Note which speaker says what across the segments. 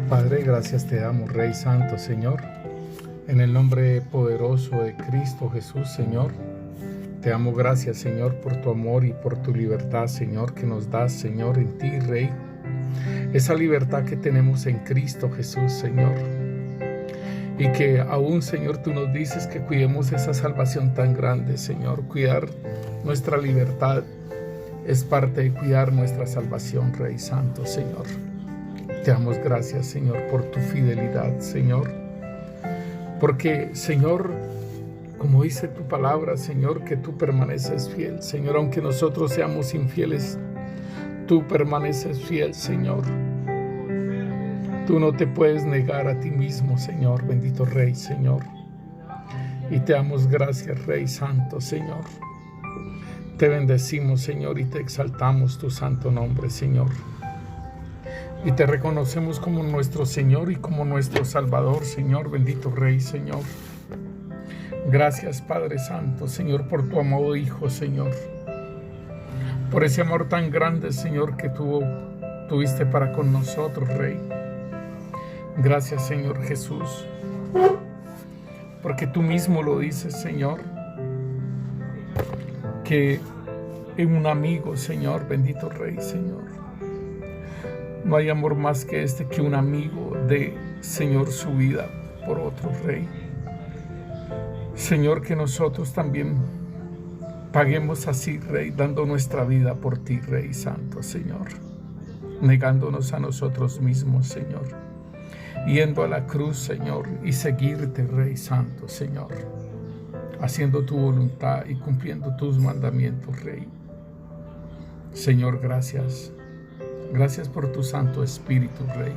Speaker 1: Padre, gracias te damos, Rey Santo, Señor, en el nombre poderoso de Cristo Jesús, Señor. Te damos gracias, Señor, por tu amor y por tu libertad, Señor, que nos das, Señor, en ti, Rey. Esa libertad que tenemos en Cristo Jesús, Señor. Y que aún, Señor, tú nos dices que cuidemos esa salvación tan grande, Señor. Cuidar nuestra libertad es parte de cuidar nuestra salvación, Rey Santo, Señor. Te damos gracias, Señor, por tu fidelidad, Señor. Porque, Señor, como dice tu palabra, Señor, que tú permaneces fiel, Señor. Aunque nosotros seamos infieles, tú permaneces fiel, Señor. Tú no te puedes negar a ti mismo, Señor, bendito Rey, Señor. Y te damos gracias, Rey Santo, Señor. Te bendecimos, Señor, y te exaltamos tu santo nombre, Señor. Y te reconocemos como nuestro Señor y como nuestro Salvador, Señor, bendito Rey, Señor. Gracias, Padre Santo, Señor, por tu amado Hijo, Señor. Por ese amor tan grande, Señor, que tuviste para con nosotros, Rey. Gracias, Señor Jesús. Porque tú mismo lo dices, Señor, que en un amigo, Señor, bendito Rey, Señor. No hay amor más que este, que un amigo dé, Señor, su vida por otro, Rey. Señor, que nosotros también paguemos así, Rey, dando nuestra vida por ti, Rey Santo, Señor. Negándonos a nosotros mismos, Señor. Yendo a la cruz, Señor, y seguirte, Rey Santo, Señor. Haciendo tu voluntad y cumpliendo tus mandamientos, Rey. Señor, gracias. Gracias por tu Santo Espíritu, Rey.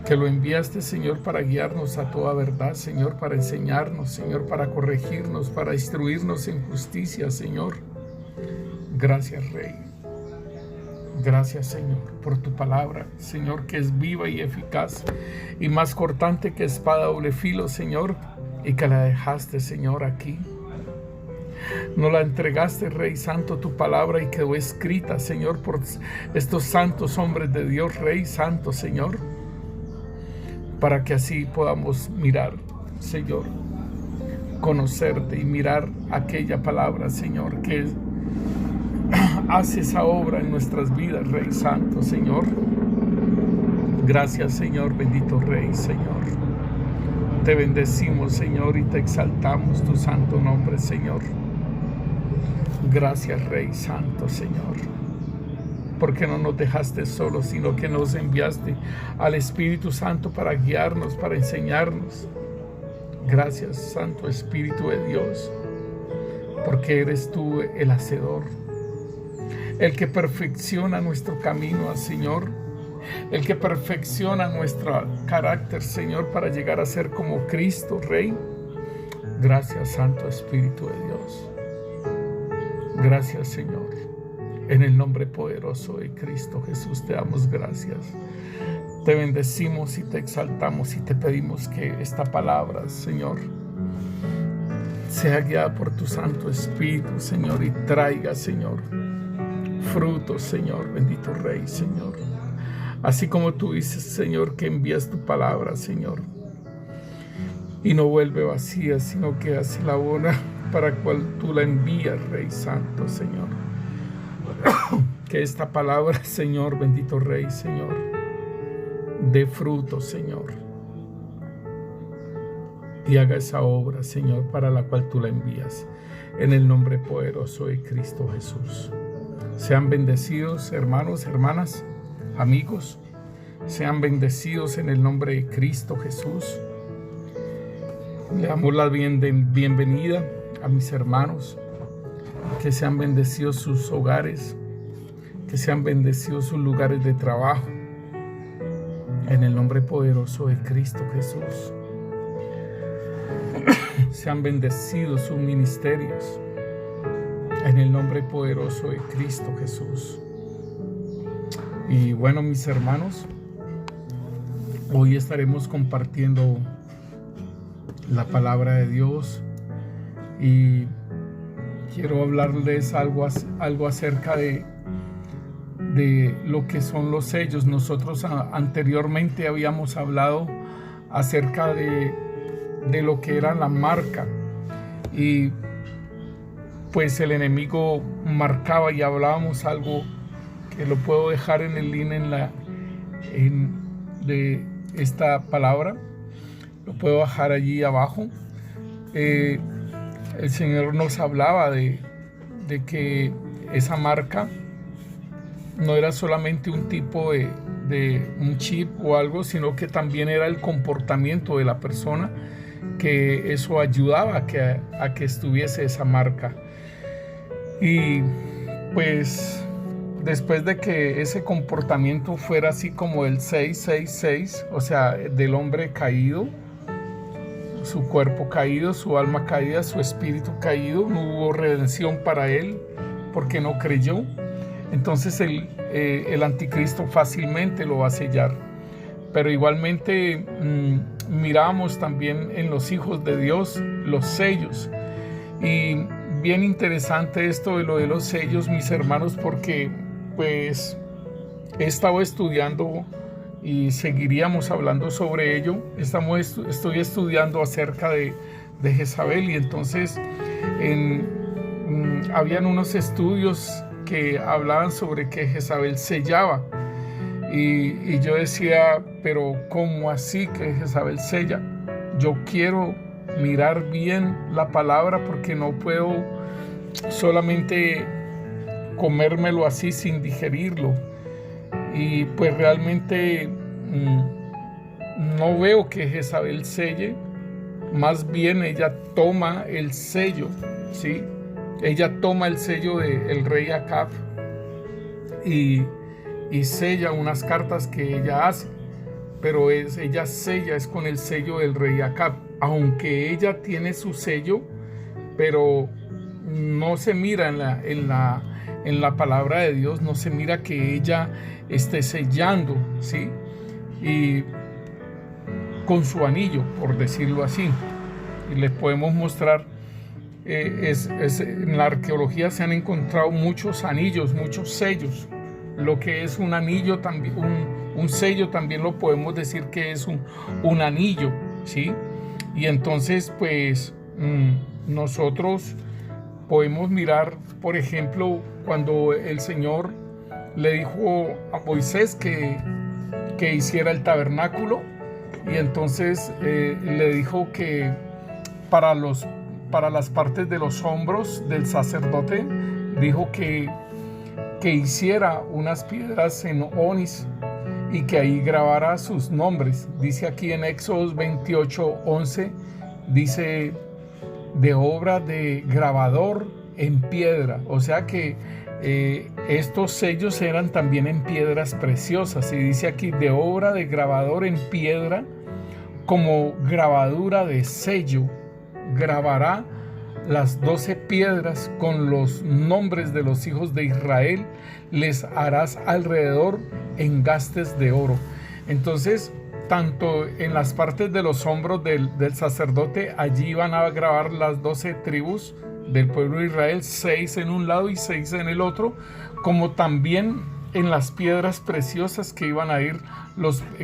Speaker 1: Que lo enviaste, Señor, para guiarnos a toda verdad, Señor, para enseñarnos, Señor, para corregirnos, para instruirnos en justicia, Señor. Gracias, Rey. Gracias, Señor, por tu palabra, Señor, que es viva y eficaz y más cortante que espada doble filo, Señor, y que la dejaste, Señor, aquí. Nos la entregaste, Rey Santo, tu palabra, y quedó escrita, Señor, por estos santos hombres de Dios, Rey Santo, Señor, para que así podamos mirar, Señor, conocerte y mirar aquella palabra, Señor, que hace esa obra en nuestras vidas, Rey Santo, Señor. Gracias, Señor, bendito Rey, Señor. Te bendecimos, Señor, y te exaltamos tu santo nombre, Señor. Gracias, Rey Santo, Señor, porque no nos dejaste solos, sino que nos enviaste al Espíritu Santo para guiarnos, para enseñarnos. Gracias, Santo Espíritu de Dios, porque eres tú el hacedor, el que perfecciona nuestro camino, Señor, el que perfecciona nuestro carácter, Señor, para llegar a ser como Cristo, Rey. Gracias, Santo Espíritu de Dios. Gracias, Señor. En el nombre poderoso de Cristo Jesús te damos gracias. Te bendecimos y te exaltamos y te pedimos que esta palabra, Señor, sea guiada por tu Santo Espíritu, Señor, y traiga, Señor, frutos, Señor, bendito Rey, Señor. Así como tú dices, Señor, que envías tu palabra, Señor, y no vuelve vacía, sino que hace la obra para cual tú la envías, Rey Santo, Señor. Que esta palabra, Señor, bendito Rey, Señor, dé fruto, Señor, y haga esa obra, Señor, para la cual tú la envías, en el nombre poderoso de Cristo Jesús. Sean bendecidos, hermanos, hermanas, amigos, sean bendecidos en el nombre de Cristo Jesús. Le damos la bienvenida a mis hermanos, que sean bendecidos sus hogares, que sean bendecidos sus lugares de trabajo, en el nombre poderoso de Cristo Jesús. Sean bendecidos sus ministerios, en el nombre poderoso de Cristo Jesús. Y bueno, mis hermanos, hoy estaremos compartiendo la palabra de Dios y quiero hablarles algo acerca de de lo que son los sellos. Nosotros anteriormente habíamos hablado acerca de lo que era la marca, y pues el enemigo marcaba, y hablábamos algo que lo puedo dejar en el link de esta palabra, lo puedo bajar allí abajo. El Señor nos hablaba de que esa marca no era solamente un tipo de un chip o algo, sino que también era el comportamiento de la persona, que eso ayudaba a que estuviese esa marca. Y pues después de que ese comportamiento fuera así como el 666, o sea, del hombre caído, su cuerpo caído, su alma caída, su espíritu caído, no hubo redención para él porque no creyó. Entonces el anticristo fácilmente lo va a sellar. Pero igualmente miramos también en los hijos de Dios los sellos. Y bien interesante esto de lo de los sellos, mis hermanos, porque pues he estado estudiando y seguiríamos hablando sobre ello. Estoy estudiando acerca de Jezabel, y entonces habían unos estudios que hablaban sobre que Jezabel sellaba, y yo decía, pero ¿cómo así que Jezabel sella? Yo quiero mirar bien la palabra, porque no puedo solamente comérmelo así sin digerirlo. Y pues realmente no veo que Jezabel selle, más bien ella toma el sello, ¿sí? Ella toma el sello del rey Acab y sella unas cartas que ella hace, pero ella sella es con el sello del rey Acab, aunque ella tiene su sello, pero no se mira en la palabra de Dios, no se mira que ella esté sellando, ¿sí? Y con su anillo, por decirlo así. Y les podemos mostrar, en la arqueología se han encontrado muchos anillos, muchos sellos. Lo que es un anillo también, un sello también lo podemos decir que es un anillo, ¿sí? Y entonces pues nosotros podemos mirar, por ejemplo, cuando el Señor le dijo a Moisés que hiciera el tabernáculo, y entonces le dijo que para las partes de los hombros del sacerdote, dijo que hiciera unas piedras en onis y que ahí grabara sus nombres. Dice aquí en Éxodo 28:11, dice, de obra de grabador en piedra. O sea que estos sellos eran también en piedras preciosas, y dice aquí, de obra de grabador en piedra, como grabadura de sello, grabará las 12 piedras con los nombres de los hijos de Israel, les harás alrededor engastes de oro. Entonces, tanto en las partes de los hombros del sacerdote, allí van a grabar las 12 tribus del pueblo de Israel, 6 en un lado y 6 en el otro, como también en las piedras preciosas que iban a ir,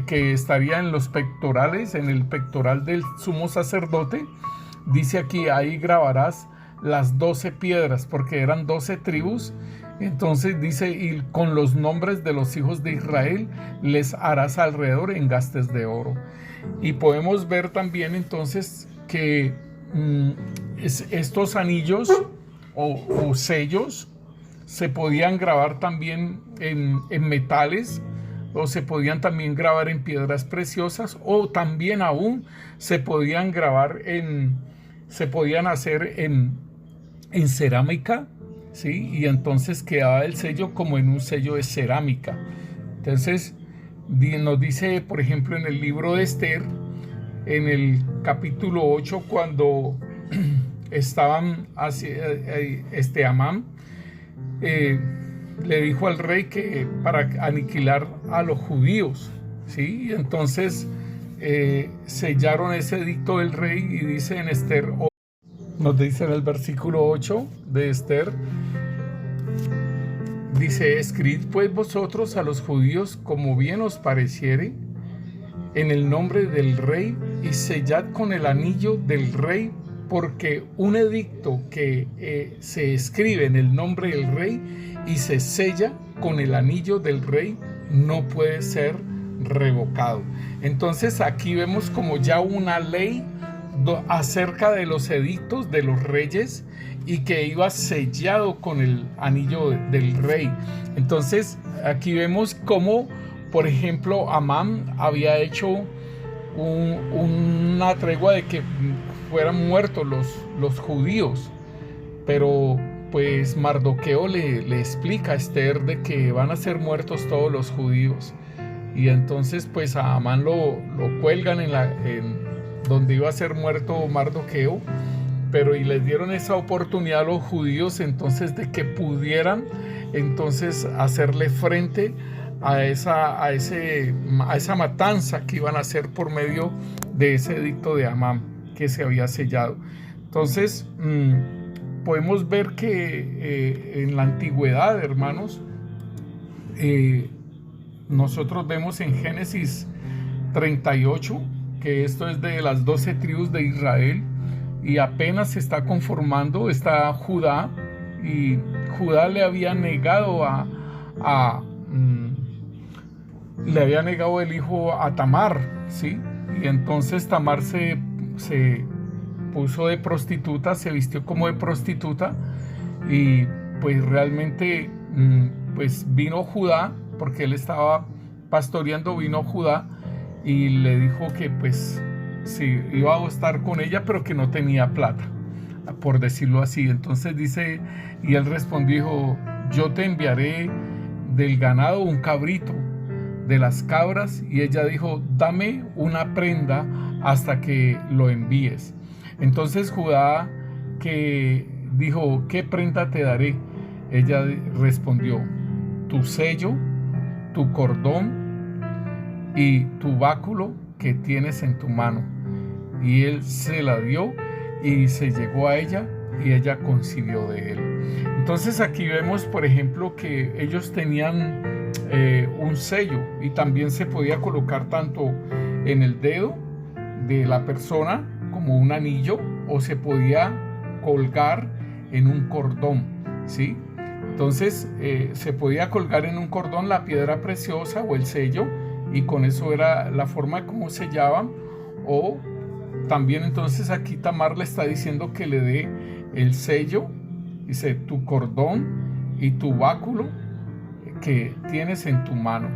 Speaker 1: que estarían en los pectorales, en el pectoral del sumo sacerdote. Dice aquí, ahí grabarás las 12 piedras, porque eran 12 tribus. Entonces dice, y con los nombres de los hijos de Israel les harás alrededor engastes de oro. Y podemos ver también entonces que estos anillos o sellos se podían grabar también en metales, o se podían también grabar en piedras preciosas, o también aún se podían grabar se podían hacer en cerámica, ¿sí? Y entonces quedaba el sello como en un sello de cerámica. Entonces nos dice, por ejemplo, en el libro de Esther, en el capítulo 8, cuando estaban Amán le dijo al rey que para aniquilar a los judíos, ¿sí? Y entonces sellaron ese edicto del rey, y dice en Esther, nos dice en el versículo 8 de Esther, Dice: escribid pues vosotros a los judíos como bien os pareciere, en el nombre del rey, y sellad con el anillo del rey, porque un edicto que se escribe en el nombre del rey y se sella con el anillo del rey no puede ser revocado. Entonces aquí vemos como ya una ley acerca de los edictos de los reyes y que iba sellado con el anillo del rey. Entonces aquí vemos cómo, por ejemplo, Amán había hecho una tregua de que fueran muertos los judíos, pero pues Mardoqueo le explica a Esther de que van a ser muertos todos los judíos, y entonces pues a Amán lo cuelgan en donde iba a ser muerto Mardoqueo, pero y les dieron esa oportunidad a los judíos entonces de que pudieran entonces hacerle frente a esa matanza que iban a hacer por medio de ese edicto de Amán que se había sellado. Entonces podemos ver que en la antigüedad, hermanos, nosotros vemos en Génesis 38 que esto es de las 12 tribus de Israel, y apenas se está conformando, está Judá, y Judá le había negado le había negado el hijo a Tamar, ¿sí? Y entonces Tamar se puso de prostituta, se vistió como de prostituta, y pues realmente pues vino Judá, porque él estaba pastoreando, vino Judá y le dijo que pues sí, iba a estar con ella, pero que no tenía plata, por decirlo así. Entonces dice, y él respondió, dijo: yo te enviaré del ganado un cabrito, de las cabras. Y ella dijo: dame una prenda hasta que lo envíes. Entonces Judá que dijo: ¿qué prenda te daré? Ella respondió: tu sello, tu cordón y tu báculo que tienes en tu mano. Y él se la dio y se llegó a ella, y ella concibió de él. Entonces aquí vemos, por ejemplo, que ellos tenían un sello, y también se podía colocar tanto en el dedo de la persona como un anillo, o se podía colgar en un cordón, ¿sí? Entonces se podía colgar en un cordón la piedra preciosa o el sello, y con eso era la forma como sellaban. O también entonces aquí Tamar le está diciendo que le dé el sello, dice: tu cordón y tu báculo que tienes en tu mano.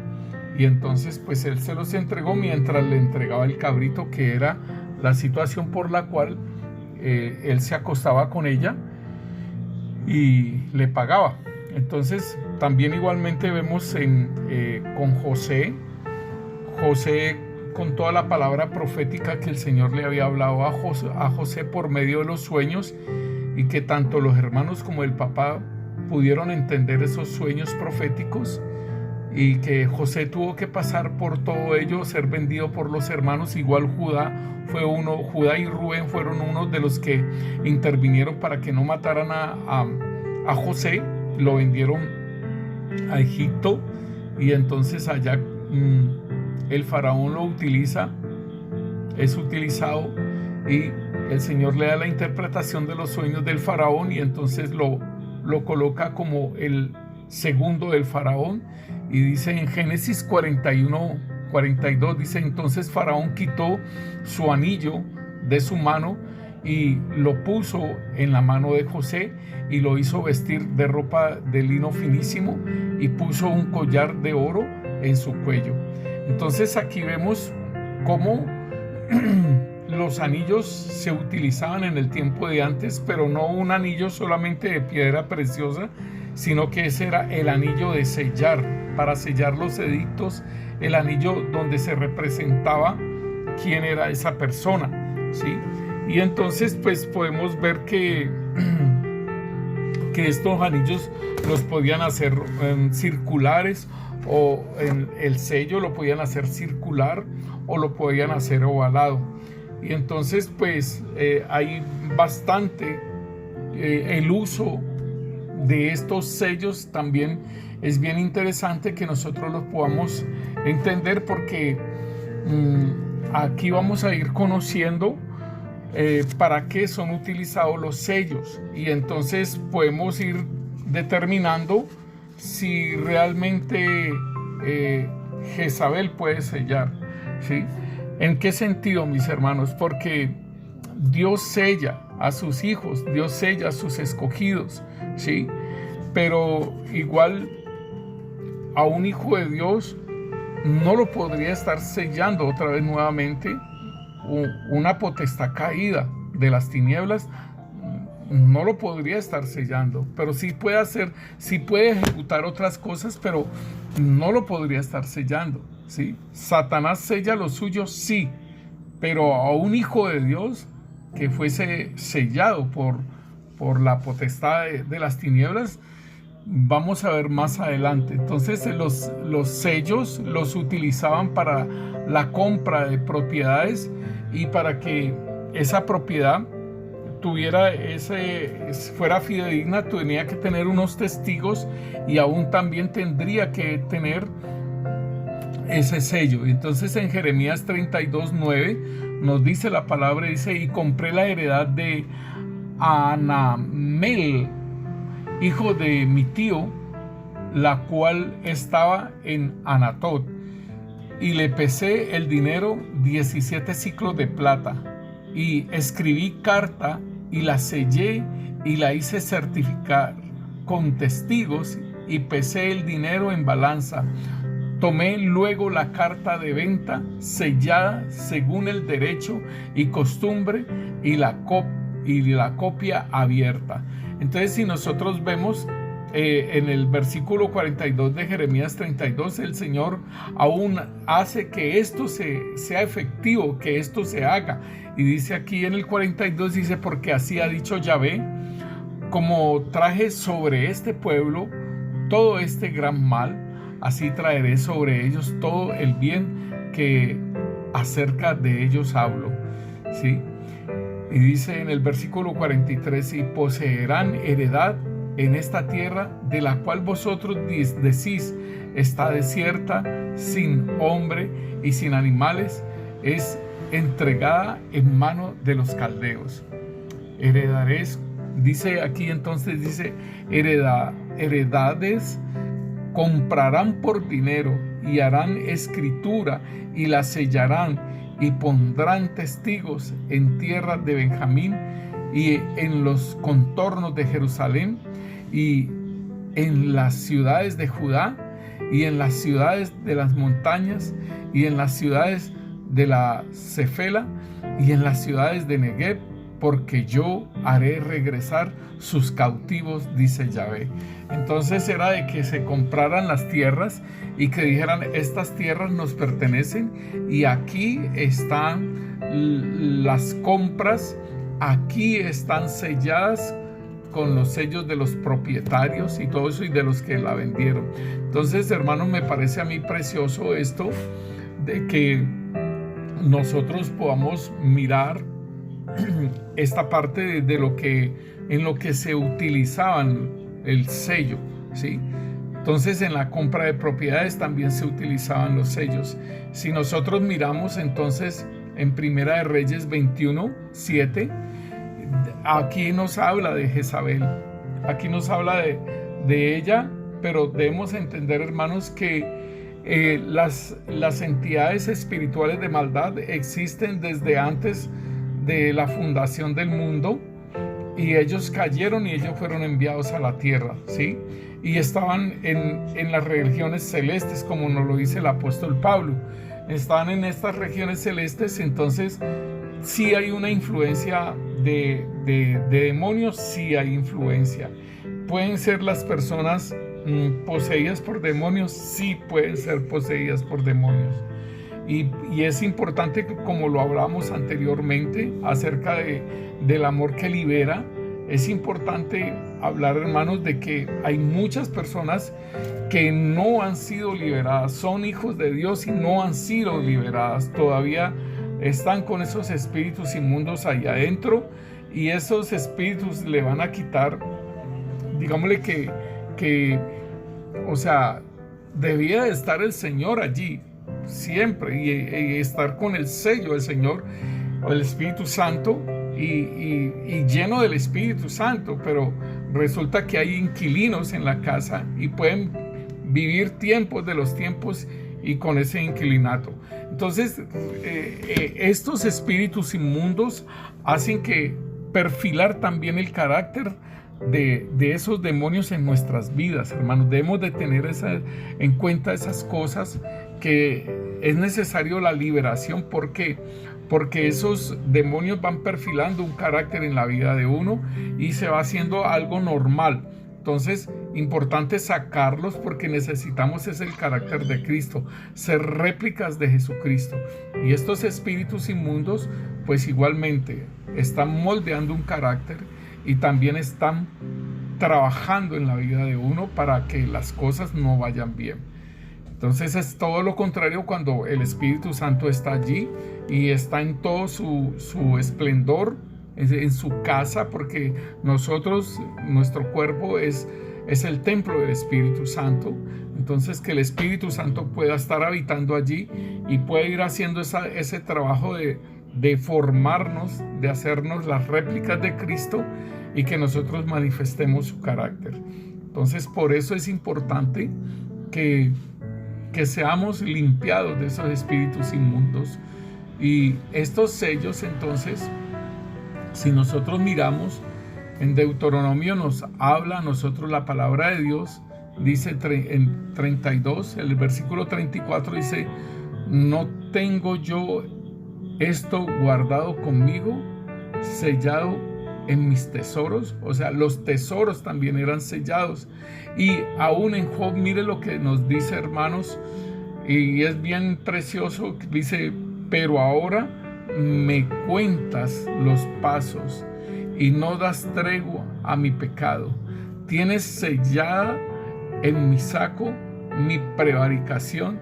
Speaker 1: Y entonces pues él se los entregó mientras le entregaba el cabrito, que era la situación por la cual él se acostaba con ella y le pagaba. Entonces también igualmente vemos con José, con toda la palabra profética que el Señor le había hablado a José por medio de los sueños, y que tanto los hermanos como el papá pudieron entender esos sueños proféticos, y que José tuvo que pasar por todo ello, ser vendido por los hermanos. Igual Judá y Rubén fueron unos de los que intervinieron para que no mataran a José. Lo vendieron a Egipto, y entonces allá el faraón es utilizado, y el Señor le da la interpretación de los sueños del faraón, y entonces lo coloca como el segundo del faraón. Y dice en Génesis 41:42, dice: entonces Faraón quitó su anillo de su mano y lo puso en la mano de José, y lo hizo vestir de ropa de lino finísimo, y puso un collar de oro en su cuello. Entonces aquí vemos cómo los anillos se utilizaban en el tiempo de antes, pero no un anillo solamente de piedra preciosa, sino que ese era el anillo de sellar, para sellar los edictos, el anillo donde se representaba quién era esa persona, ¿sí? Y entonces pues podemos ver que estos anillos los podían hacer circulares, o el sello lo podían hacer circular, o lo podían hacer ovalado. Y entonces pues hay bastante el uso de estos sellos también es bien interesante que nosotros lo podamos entender, porque aquí vamos a ir conociendo para qué son utilizados los sellos, y entonces podemos ir determinando si realmente Jezabel puede sellar, ¿sí? ¿En qué sentido, mis hermanos? Porque Dios sella a sus hijos, Dios sella a sus escogidos, ¿sí? Pero igual a un hijo de Dios no lo podría estar sellando otra vez nuevamente una potestad caída de las tinieblas. No lo podría estar sellando, pero sí puede hacer, sí puede ejecutar otras cosas, pero no lo podría estar sellando, ¿sí? Satanás sella lo suyo, sí, pero a un hijo de Dios que fuese sellado por la potestad de las tinieblas, vamos a ver más adelante. Entonces los sellos los utilizaban para la compra de propiedades, y para que esa propiedad fuera fidedigna, tenía que tener unos testigos, y aún también tendría que tener ese sello. Entonces en Jeremías 32:9 nos dice la palabra, dice: y compré la heredad de Anamel, hijo de mi tío, la cual estaba en Anatot, y le pesé el dinero 17 siclos de plata, y escribí carta y la sellé y la hice certificar con testigos, y pesé el dinero en balanza. Tomé luego la carta de venta sellada según el derecho y costumbre, y la copia abierta. Entonces, si nosotros vemos en el versículo 42 de Jeremías 32, el Señor aún hace que esto sea efectivo, que esto se haga. Y dice aquí en el 42, dice: porque así ha dicho Yahvé, como traje sobre este pueblo todo este gran mal, así traeré sobre ellos todo el bien que acerca de ellos hablo, ¿sí? Y dice en el versículo 43: y poseerán heredad en esta tierra, de la cual vosotros decís: está desierta, sin hombre y sin animales, es entregada en mano de los caldeos. Heredaréis, dice aquí entonces, dice: heredades comprarán por dinero, y harán escritura, y la sellarán, y pondrán testigos en tierra de Benjamín, y en los contornos de Jerusalén, y en las ciudades de Judá, y en las ciudades de las montañas, y en las ciudades de la Cefela, y en las ciudades de Negev, porque yo haré regresar sus cautivos, dice Yahvé. Entonces era de que se compraran las tierras y que dijeran: estas tierras nos pertenecen, y aquí están las compras, aquí están selladas con los sellos de los propietarios y todo eso, y de los que la vendieron. Entonces, hermanos, me parece a mí precioso esto, de que nosotros podamos mirar esta parte de lo que, en lo que se utilizaban el sello, ¿sí? Entonces, en la compra de propiedades también se utilizaban los sellos. Si nosotros miramos entonces en Primera de Reyes 21:7, aquí nos habla de Jezabel, aquí nos habla de ella, pero debemos entender, hermanos, que las entidades espirituales de maldad existen desde antes de la fundación del mundo, y ellos cayeron y ellos fueron enviados a la tierra, ¿sí? Y estaban en las regiones celestes, como nos lo dice el apóstol Pablo. Estaban en estas regiones celestes. Entonces sí hay una influencia de demonios, sí hay influencia. ¿Pueden ser las personas poseídas por demonios? Sí, pueden ser poseídas por demonios. Y es importante, como lo hablábamos anteriormente, acerca del amor que libera. Es importante hablar, hermanos, de que hay muchas personas que no han sido liberadas, son hijos de Dios y no han sido liberadas. Todavía están con esos espíritus inmundos ahí adentro, y esos espíritus le van a quitar, digámosle que o sea, debía de estar el Señor allí siempre y estar con el sello del Señor o el Espíritu Santo y lleno del Espíritu Santo, pero resulta que hay inquilinos en la casa y pueden vivir tiempos de los tiempos y con ese inquilinato. Entonces, estos espíritus inmundos hacen que perfilar también el carácter de esos demonios en nuestras vidas, hermanos. Debemos de tener en cuenta esas cosas, que es necesario la liberación. ¿Por qué? Porque esos demonios van perfilando un carácter en la vida de uno y se va haciendo algo normal. Entonces, importante sacarlos, porque necesitamos es el carácter de Cristo, ser réplicas de Jesucristo. Y estos espíritus inmundos, pues igualmente están moldeando un carácter y también están trabajando en la vida de uno para que las cosas no vayan bien. Entonces es todo lo contrario cuando el Espíritu Santo está allí y está en todo su esplendor, en su casa, porque nuestro cuerpo es el templo del Espíritu Santo. Entonces, que el Espíritu Santo pueda estar habitando allí y pueda ir haciendo ese trabajo de formarnos, de hacernos las réplicas de Cristo y que nosotros manifestemos su carácter. Entonces, por eso es importante que seamos limpiados de esos espíritus inmundos. Y estos sellos, entonces, si nosotros miramos en Deuteronomio, nos habla a nosotros la palabra de Dios. Dice en 32, el versículo 34 dice: ¿no tengo yo esto guardado conmigo, sellado en mis tesoros? O sea, los tesoros también eran sellados. Y aún en Job, mire lo que nos dice, hermanos, y es bien precioso. Dice: pero ahora me cuentas los pasos y no das tregua a mi pecado. Tienes sellada en mi saco mi prevaricación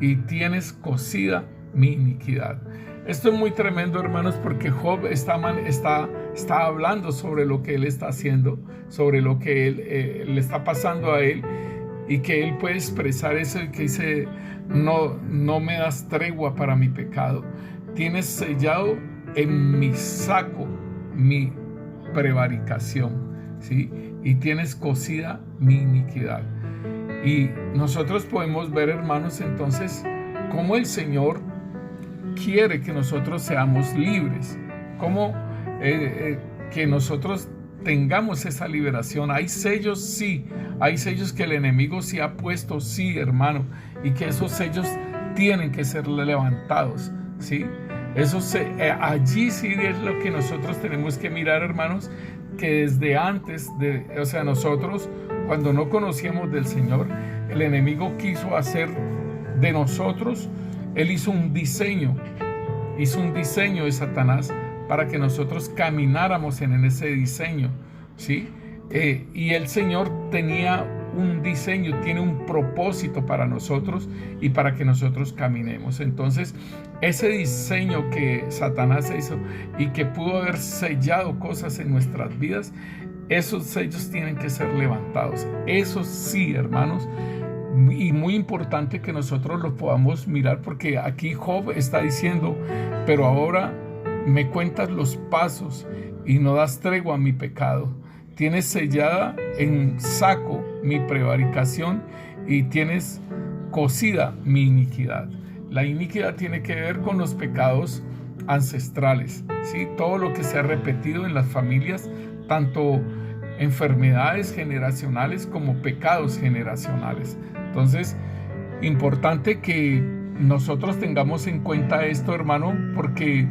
Speaker 1: y tienes cosida mi iniquidad. Esto es muy tremendo, hermanos, porque Job está hablando sobre lo que él está haciendo, sobre lo que le está pasando a él, y que él puede expresar eso, y que dice: no me das tregua para mi pecado. Tienes sellado en mi saco mi prevaricación, ¿sí? Y tienes cosida mi iniquidad. Y nosotros podemos ver, hermanos, entonces, cómo el Señor quiere que nosotros seamos libres, cómo que nosotros tengamos esa liberación. Hay sellos, sí, hay sellos que el enemigo sí ha puesto, sí, hermano, y que esos sellos tienen que ser levantados, ¿sí? Allí sí es lo que nosotros tenemos que mirar, hermanos, que desde antes, nosotros, cuando no conocíamos del Señor, el enemigo quiso hacer de nosotros, él hizo un diseño de Satanás para que nosotros camináramos en ese diseño, ¿sí? Y el Señor tenía un diseño, tiene un propósito para nosotros y para que nosotros caminemos. Entonces, ese diseño que Satanás hizo y que pudo haber sellado cosas en nuestras vidas, esos sellos tienen que ser levantados. Eso sí, hermanos, y muy importante que nosotros lo podamos mirar, porque aquí Job está diciendo: pero ahora me cuentas los pasos y no das tregua a mi pecado. Tienes sellada en saco mi prevaricación y tienes cosida mi iniquidad. La iniquidad tiene que ver con los pecados ancestrales, ¿sí? Todo lo que se ha repetido en las familias, tanto enfermedades generacionales como pecados generacionales. Entonces, importante que nosotros tengamos en cuenta esto, hermano, porque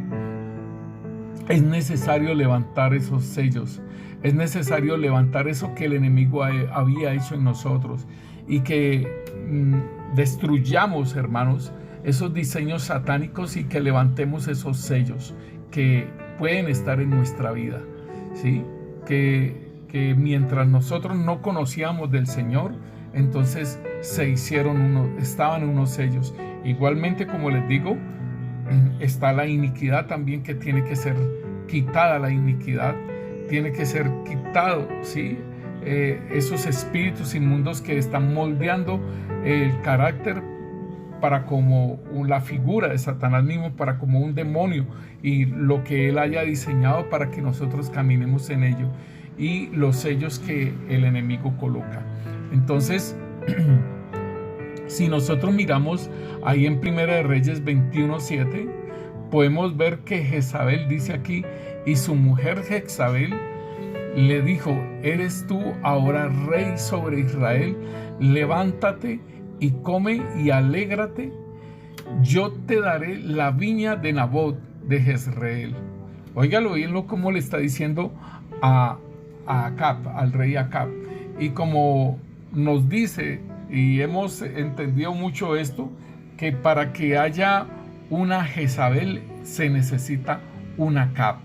Speaker 1: es necesario levantar esos sellos. Es necesario levantar eso que el enemigo había hecho en nosotros, y que destruyamos, hermanos, esos diseños satánicos, y que levantemos esos sellos que pueden estar en nuestra vida, ¿sí? Que mientras nosotros no conocíamos del Señor, entonces estaban unos sellos. Igualmente, como les digo, está la iniquidad también, que tiene que ser quitada. La iniquidad tiene que ser quitado, ¿sí? esos espíritus inmundos que están moldeando el carácter para como la figura de Satanás mismo, para como un demonio, y lo que él haya diseñado para que nosotros caminemos en ello, y los sellos que el enemigo coloca. Entonces, si nosotros miramos ahí en Primera de Reyes 21:7, podemos ver que Jezabel dice aquí, y su mujer Jezabel le dijo: ¿eres tú ahora rey sobre Israel? Levántate y come y alégrate. Yo te daré la viña de Nabot de Jezreel. Óigalo bien cómo le está diciendo a Acab, al rey Acab. Y como nos dice, y hemos entendido mucho esto, que para que haya una Jezabel se necesita un Acab.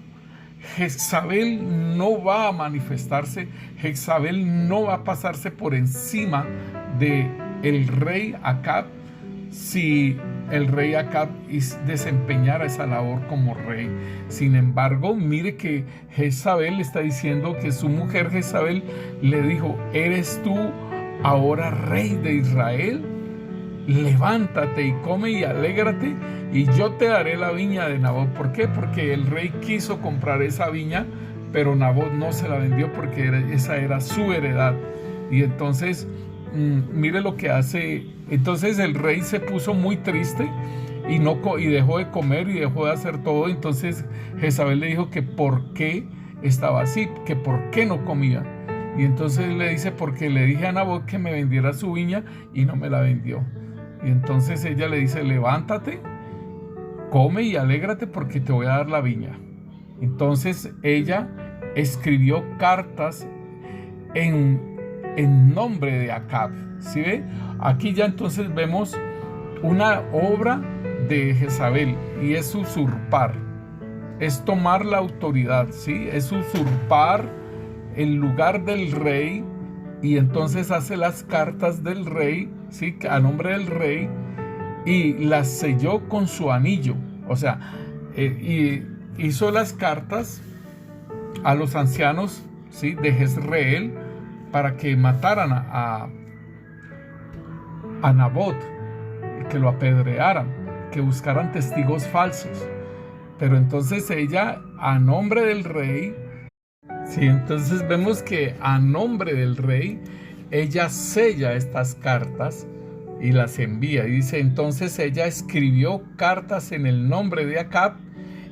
Speaker 1: Jezabel no va a manifestarse, Jezabel no va a pasarse por encima de el rey Acab si el rey Acab desempeñara esa labor como rey. Sin embargo, mire que Jezabel le está diciendo que su mujer Jezabel le dijo: ¿eres tú ahora rey de Israel? Levántate y come y alégrate, y yo te daré la viña de Nabot. ¿Por qué? Porque el rey quiso comprar esa viña, pero Nabot no se la vendió porque esa era su heredad. Y entonces, mire lo que hace. Entonces el rey se puso muy triste y dejó de comer y dejó de hacer todo. Entonces Jezabel le dijo que por qué estaba así, que por qué no comía. Y entonces le dice: porque le dije a Nabot que me vendiera su viña y no me la vendió. Y entonces ella le dice: levántate, come y alégrate porque te voy a dar la viña. Entonces ella escribió cartas en nombre de Acab. ¿Sí ve? Aquí ya entonces vemos una obra de Jezabel, y es usurpar, es tomar la autoridad, ¿sí? Es usurpar el lugar del rey, y entonces hace las cartas del rey, ¿sí? A nombre del rey, y las selló con su anillo. O sea, y hizo las cartas a los ancianos, ¿sí? De Jezreel, para que mataran a Nabot, que lo apedrearan, que buscaran testigos falsos. Pero entonces ella, a nombre del rey, sí, entonces vemos que a nombre del rey ella sella estas cartas y las envía. Y dice: entonces ella escribió cartas en el nombre de Acab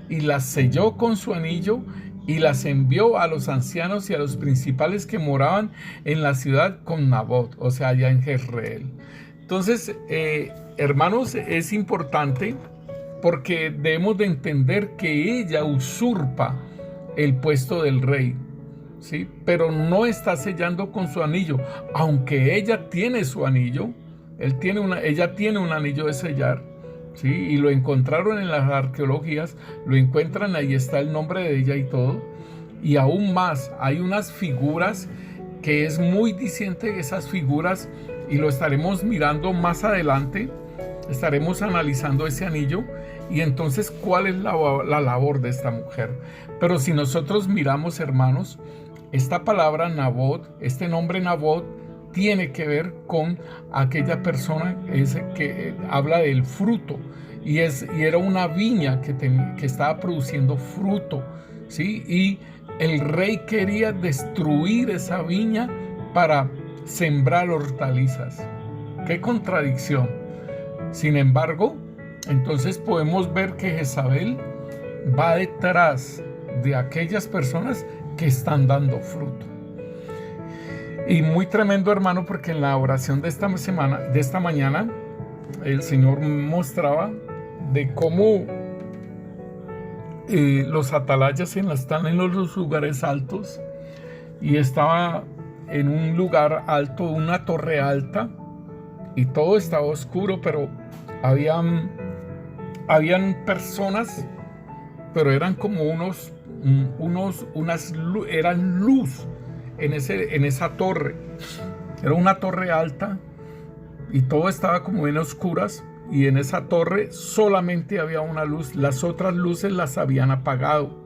Speaker 1: y las selló con su anillo y las envió a los ancianos y a los principales que moraban en la ciudad con Nabot, o sea, allá en Jezreel. Entonces, hermanos, es importante porque debemos de entender que ella usurpa el puesto del rey, ¿sí? Pero no está sellando con su anillo, aunque ella tiene su anillo. Ella tiene un anillo de sellar, ¿sí? Y lo encontraron en las arqueologías, lo encuentran, ahí está el nombre de ella y todo. Y aún más, hay unas figuras que es muy diciente esas figuras, y lo estaremos mirando más adelante. Estaremos analizando ese anillo y entonces cuál es la labor de esta mujer. Pero si nosotros miramos, hermanos, esta palabra Nabot, este nombre Nabot, tiene que ver con aquella persona que habla del fruto, y era una viña que estaba produciendo fruto, ¿sí? Y el rey quería destruir esa viña para sembrar hortalizas. ¡Qué contradicción! Sin embargo, entonces podemos ver que Jezabel va detrás de aquellas personas que están dando fruto. Y muy tremendo, hermano, porque en la oración de esta mañana, el Señor mostraba de cómo los atalayas están en los lugares altos, y estaba en un lugar alto, una torre alta, y todo estaba oscuro, pero habían personas, pero eran como eran luz en esa torre. Era una torre alta y todo estaba como en oscuras, y en esa torre solamente había una luz, las otras luces las habían apagado,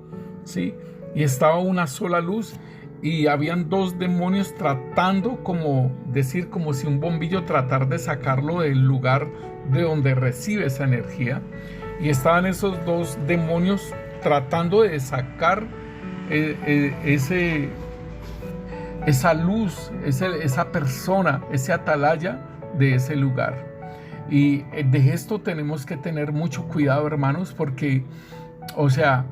Speaker 1: ¿sí? Y estaba una sola luz, y habían dos demonios tratando, como decir, como si un bombillo tratar de sacarlo del lugar de donde recibe esa energía, y estaban esos dos demonios tratando de sacar esa luz, esa persona, ese atalaya de ese lugar. Y de esto tenemos que tener mucho cuidado, hermanos, porque, o sea,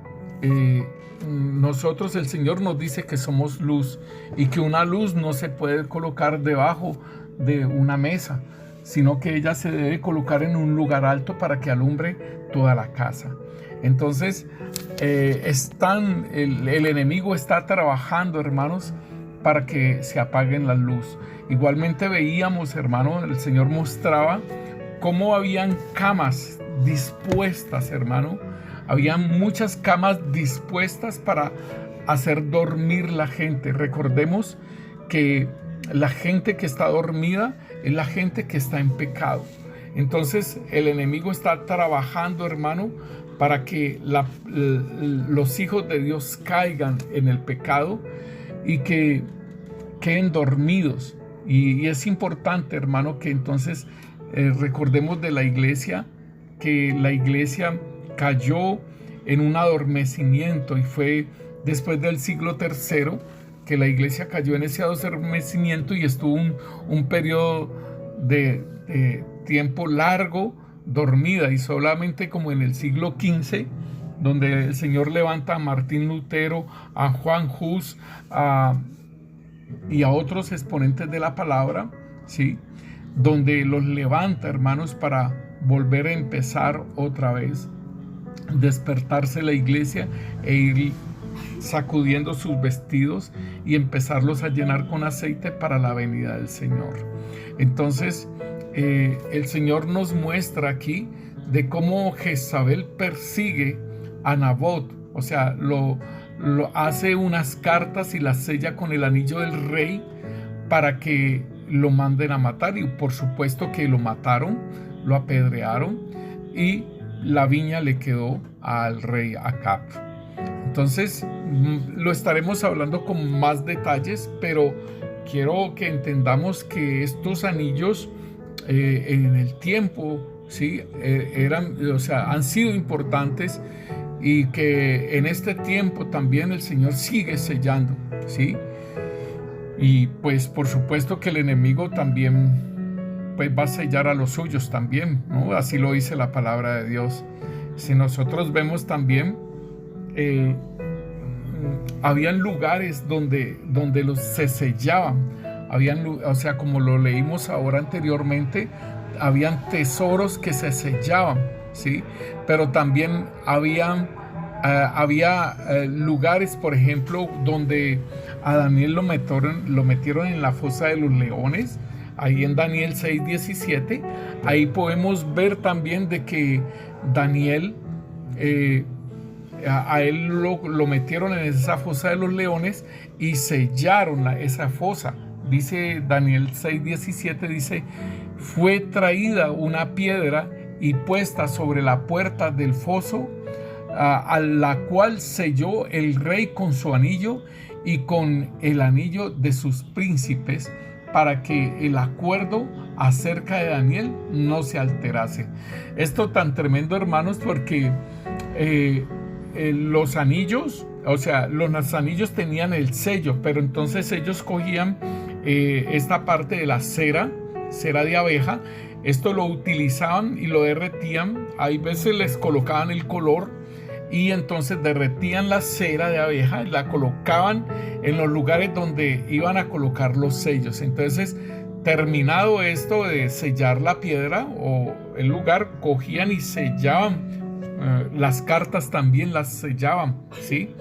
Speaker 1: nosotros, el Señor nos dice que somos luz y que una luz no se puede colocar debajo de una mesa, sino que ella se debe colocar en un lugar alto para que alumbre toda la casa. Entonces, el enemigo está trabajando, hermanos, para que se apaguen la luz. Igualmente veíamos, hermano, el Señor mostraba cómo habían camas dispuestas, hermano. Habían muchas camas dispuestas para hacer dormir la gente. Recordemos que la gente que está dormida es la gente que está en pecado. Entonces el enemigo está trabajando, hermano, para que los hijos de Dios caigan en el pecado y que queden dormidos. Y es importante, hermano, que entonces recordemos de la iglesia, que la iglesia cayó en un adormecimiento, y fue después del siglo III que la iglesia cayó en ese adormecimiento y estuvo un periodo de tiempo largo dormida, y solamente como en el siglo XV, donde el Señor levanta a Martín Lutero, a Juan Hus y a otros exponentes de la palabra, ¿sí?, donde los levanta, hermanos, para volver a empezar otra vez, despertarse la iglesia e ir sacudiendo sus vestidos y empezarlos a llenar con aceite para la venida del Señor. Entonces el Señor nos muestra aquí de cómo Jezabel persigue a Nabot, o sea, lo hace unas cartas y las sella con el anillo del rey para que lo manden a matar, y por supuesto que lo mataron, lo apedrearon, y la viña le quedó al rey Acab. Entonces lo estaremos hablando con más detalles, pero quiero que entendamos que estos anillos en el tiempo, ¿sí?, han sido importantes, y que en este tiempo también el Señor sigue sellando, ¿sí? Y pues por supuesto que el enemigo también pues va a sellar a los suyos también, ¿no? Así lo dice la palabra de Dios. Si nosotros vemos también, habían lugares donde se sellaban, o sea, como lo leímos ahora anteriormente, habían tesoros que se sellaban, ¿sí? Pero también había lugares, por ejemplo, donde a Daniel lo metieron en la fosa de los leones, ahí en Daniel 6:17. Ahí podemos ver también de que Daniel, a él lo metieron en esa fosa de los leones y sellaron esa fosa. Dice Daniel 6:17, dice: fue traída una piedra y puesta sobre la puerta del foso, a la cual selló el rey con su anillo y con el anillo de sus príncipes, para que el acuerdo acerca de Daniel no se alterase. Esto tan tremendo, hermanos, porque los anillos, o sea, los anillos tenían el sello, pero entonces ellos cogían esta parte de la cera de abeja. Esto lo utilizaban y lo derretían. Hay veces les colocaban el color y entonces derretían la cera de abeja y la colocaban en los lugares donde iban a colocar los sellos. Entonces, terminado esto de sellar la piedra o el lugar, cogían y sellaban las cartas, también las sellaban, ¿sí?,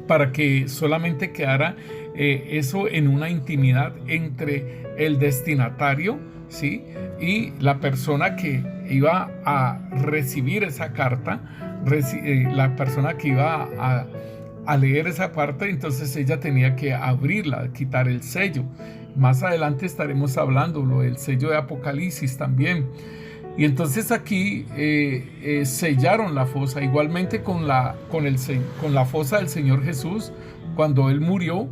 Speaker 1: para que solamente quedara eso en una intimidad entre el destinatario, ¿sí?, y la persona que iba a recibir esa carta, la persona que iba a leer esa parte. Entonces ella tenía que abrirla, quitar el sello. Más adelante estaremos hablando del sello de Apocalipsis también. Y entonces aquí sellaron la fosa, igualmente con la fosa del Señor Jesús, cuando él murió,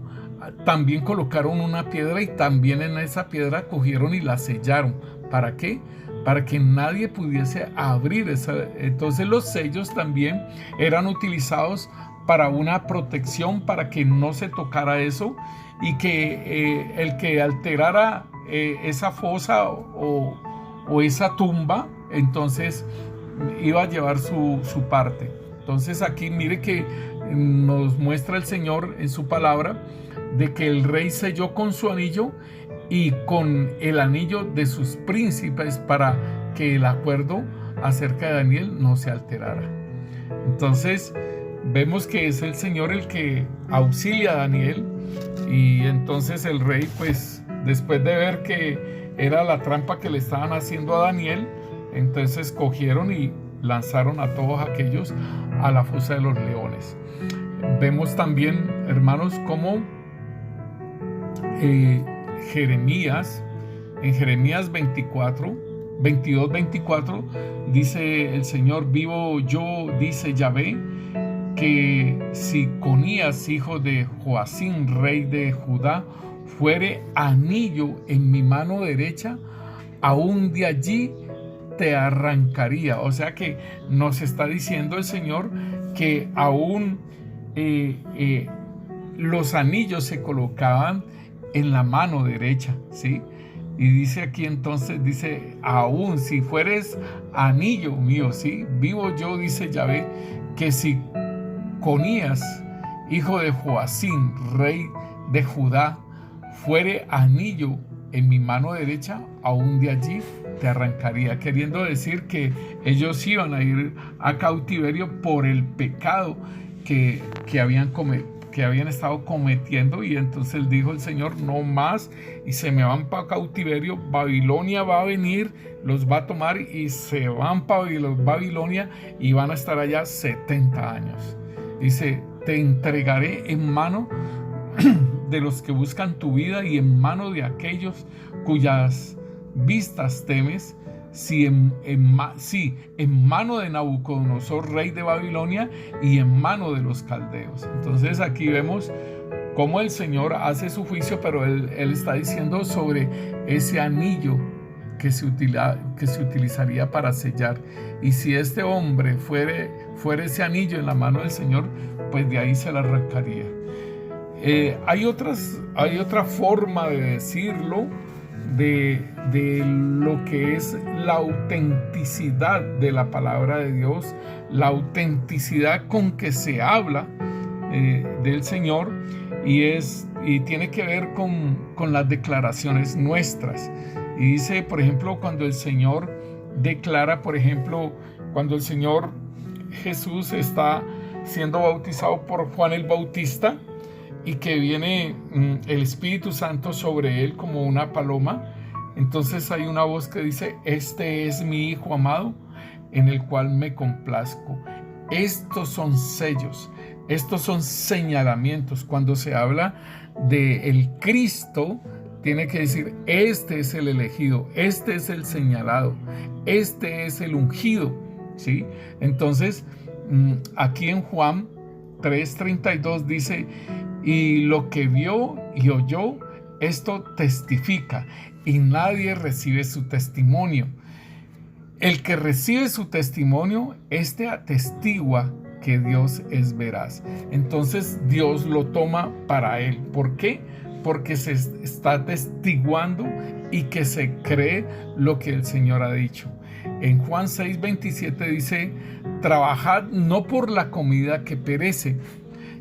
Speaker 1: también colocaron una piedra y también en esa piedra cogieron y la sellaron. ¿Para qué? Para que nadie pudiese abrir esa. Entonces los sellos también eran utilizados para una protección, para que no se tocara eso, y que el que alterara esa fosa o esa tumba, entonces iba a llevar su parte. Entonces aquí mire que nos muestra el Señor en su palabra de que el rey selló con su anillo y con el anillo de sus príncipes para que el acuerdo acerca de Daniel no se alterara. Entonces vemos que es el Señor el que auxilia a Daniel, y entonces el rey, pues después de ver que era la trampa que le estaban haciendo a Daniel, entonces cogieron y lanzaron a todos aquellos a la fosa de los leones. Vemos también, hermanos, cómo Jeremías, en Jeremías 22-24, dice el Señor: vivo yo, dice Yahvé, que si Conías, hijo de Joacim, rey de Judá, fuere anillo en mi mano derecha, aún de allí te arrancaría. O sea que nos está diciendo el Señor que aún los anillos se colocaban en la mano derecha, ¿sí? Y dice aquí entonces, dice, aún si fueres anillo mío, ¿sí? Vivo yo, dice Yahvé, que si Conías, hijo de Joacim, rey de Judá, fuere anillo en mi mano derecha, aún de allí te arrancaría. Queriendo decir que ellos iban a ir a cautiverio por el pecado que habían estado cometiendo, y entonces dijo el Señor: no más, y se me van para cautiverio. Babilonia va a venir, los va a tomar y se van para Babilonia y van a estar allá 70 años. Dice: te entregaré en mano de los que buscan tu vida y en mano de aquellos cuyas vistas temes, si en mano de Nabucodonosor, rey de Babilonia, y en mano de los caldeos. Entonces aquí vemos cómo el Señor hace su juicio, pero él está diciendo sobre ese anillo que se utilizaría para sellar. Y si este hombre fuera ese anillo en la mano del Señor, pues de ahí se la arrancaría. Hay otra forma de decirlo, de lo que es la autenticidad de la palabra de Dios, la autenticidad con que se habla del Señor, y tiene que ver con las declaraciones nuestras. Y dice, por ejemplo, cuando el Señor declara, por ejemplo, cuando el Señor Jesús está siendo bautizado por Juan el Bautista, y que viene el Espíritu Santo sobre él como una paloma, entonces hay una voz que dice: este es mi Hijo amado, en el cual me complazco. Estos son sellos, estos son señalamientos. Cuando se habla de el Cristo, tiene que decir: este es el elegido, este es el señalado, este es el ungido, ¿sí? Entonces aquí en Juan 3:32 dice: y lo que vio y oyó, esto testifica, y nadie recibe su testimonio. El que recibe su testimonio, este atestigua que Dios es veraz. Entonces Dios lo toma para él. ¿Por qué? Porque se está atestiguando y que se cree lo que el Señor ha dicho. En Juan 6:27 dice: trabajad no por la comida que perece,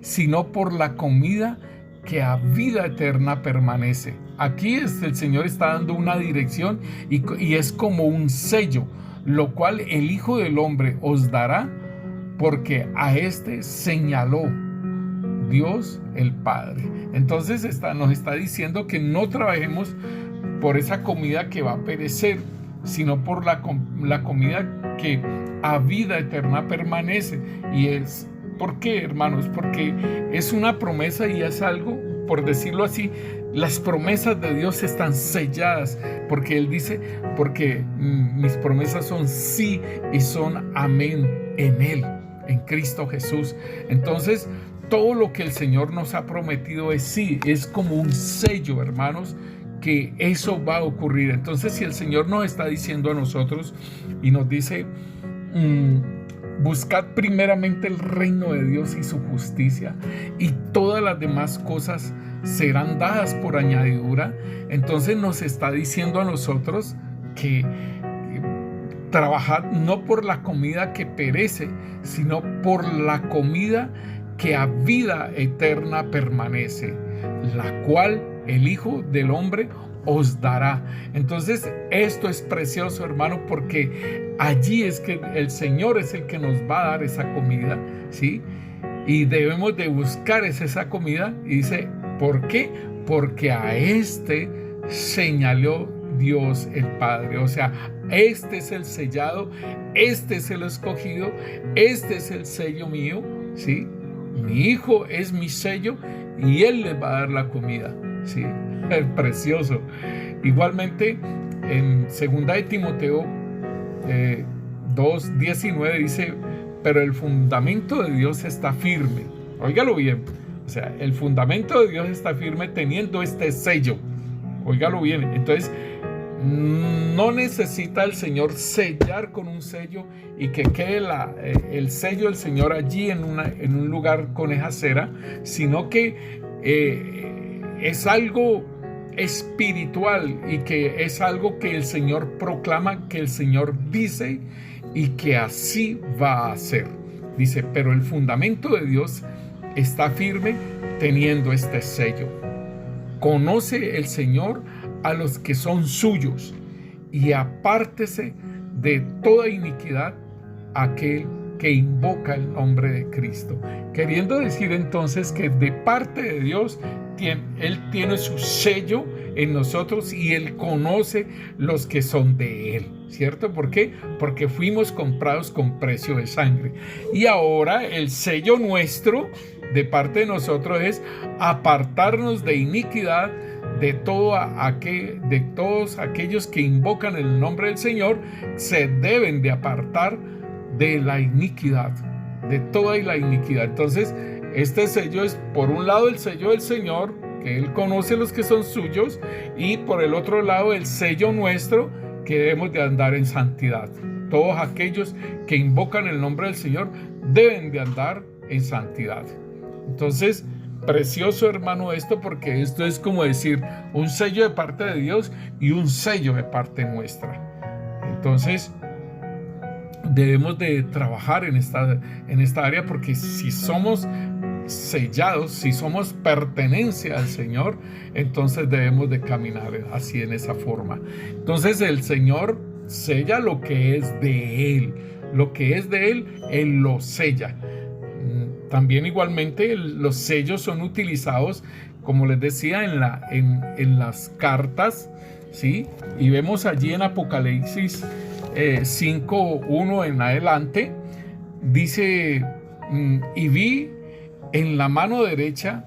Speaker 1: sino por la comida que a vida eterna permanece. Aquí el Señor está dando una dirección, y es como un sello, lo cual el Hijo del Hombre os dará, porque a este señaló Dios el Padre. Entonces nos está diciendo que no trabajemos por esa comida que va a perecer, sino por la comida que a vida eterna permanece. Y es ¿por qué, hermanos? Porque es una promesa y es algo, por decirlo así, las promesas de Dios están selladas, porque Él dice: porque mis promesas son sí y son amén en Él, en Cristo Jesús. Entonces todo lo que el Señor nos ha prometido es sí, es como un sello, hermanos, que eso va a ocurrir. Entonces, si el Señor nos está diciendo a nosotros y nos dice, buscad primeramente el reino de Dios y su justicia, y todas las demás cosas serán dadas por añadidura, entonces nos está diciendo a nosotros que trabajad no por la comida que perece, sino por la comida que a vida eterna permanece, la cual el Hijo del Hombre os dará. Entonces esto es precioso, hermano, porque allí es que el Señor es el que nos va a dar esa comida, ¿sí? Y debemos de buscar esa comida. Y dice, ¿por qué? Porque a este señaló Dios el Padre. O sea, este es el sellado, este es el escogido, este es el sello mío, ¿sí? Mi Hijo es mi sello y Él les va a dar la comida, ¿sí? Es precioso. Igualmente, en 2 de Timoteo 2:19 dice, pero el fundamento de Dios está firme. Óigalo bien. O sea, el fundamento de Dios está firme teniendo este sello. Óigalo bien. Entonces, no necesita el Señor sellar con un sello y que quede el sello del Señor allí en un lugar con esa cera, sino que es algo espiritual y que es algo que el Señor proclama, que el Señor dice y que así va a ser. Dice, pero el fundamento de Dios está firme teniendo este sello. Conoce el Señor a los que son suyos y apártese de toda iniquidad aquel que invoca el nombre de Cristo. Queriendo decir entonces que de parte de Dios, Él tiene su sello en nosotros y Él conoce los que son de Él, ¿cierto? ¿Por qué? Porque fuimos comprados con precio de sangre. Y ahora el sello nuestro de parte de nosotros es apartarnos de iniquidad, de todos aquellos que invocan el nombre del Señor, se deben de apartar de la iniquidad, de toda la iniquidad. Entonces, este sello es, por un lado, el sello del Señor, que Él conoce los que son suyos, y por el otro lado, el sello nuestro, que debemos de andar en santidad. Todos aquellos que invocan el nombre del Señor deben de andar en santidad. Entonces, precioso, hermano, esto, porque esto es como decir un sello de parte de Dios y un sello de parte nuestra. Entonces, debemos de trabajar en esta área, porque si somos sellados, si somos pertenencia al Señor, entonces debemos de caminar así, en esa forma. Entonces el Señor sella lo que es de Él. Lo que es de Él, Él lo sella. También igualmente los sellos son utilizados, como les decía, en las cartas, ¿sí? Y vemos allí en Apocalipsis 5:1 en adelante, dice, y vi en la mano derecha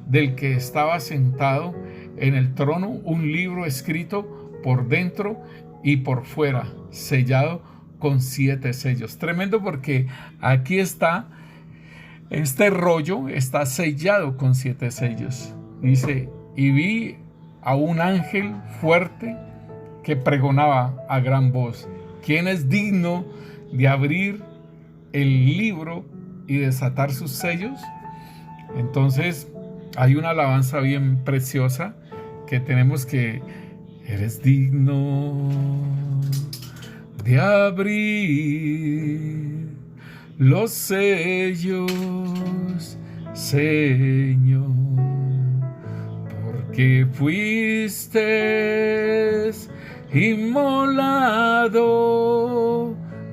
Speaker 1: del que estaba sentado en el trono un libro escrito por dentro y por fuera, sellado con 7 sellos. Tremendo, porque aquí está, este rollo está sellado con 7 sellos. Dice, y vi a un ángel fuerte que pregonaba a gran voz, ¿quién es digno de abrir el libro y desatar sus sellos? Entonces hay una alabanza bien preciosa que tenemos, que eres digno de abrir los sellos, Señor, porque fuiste inmolado,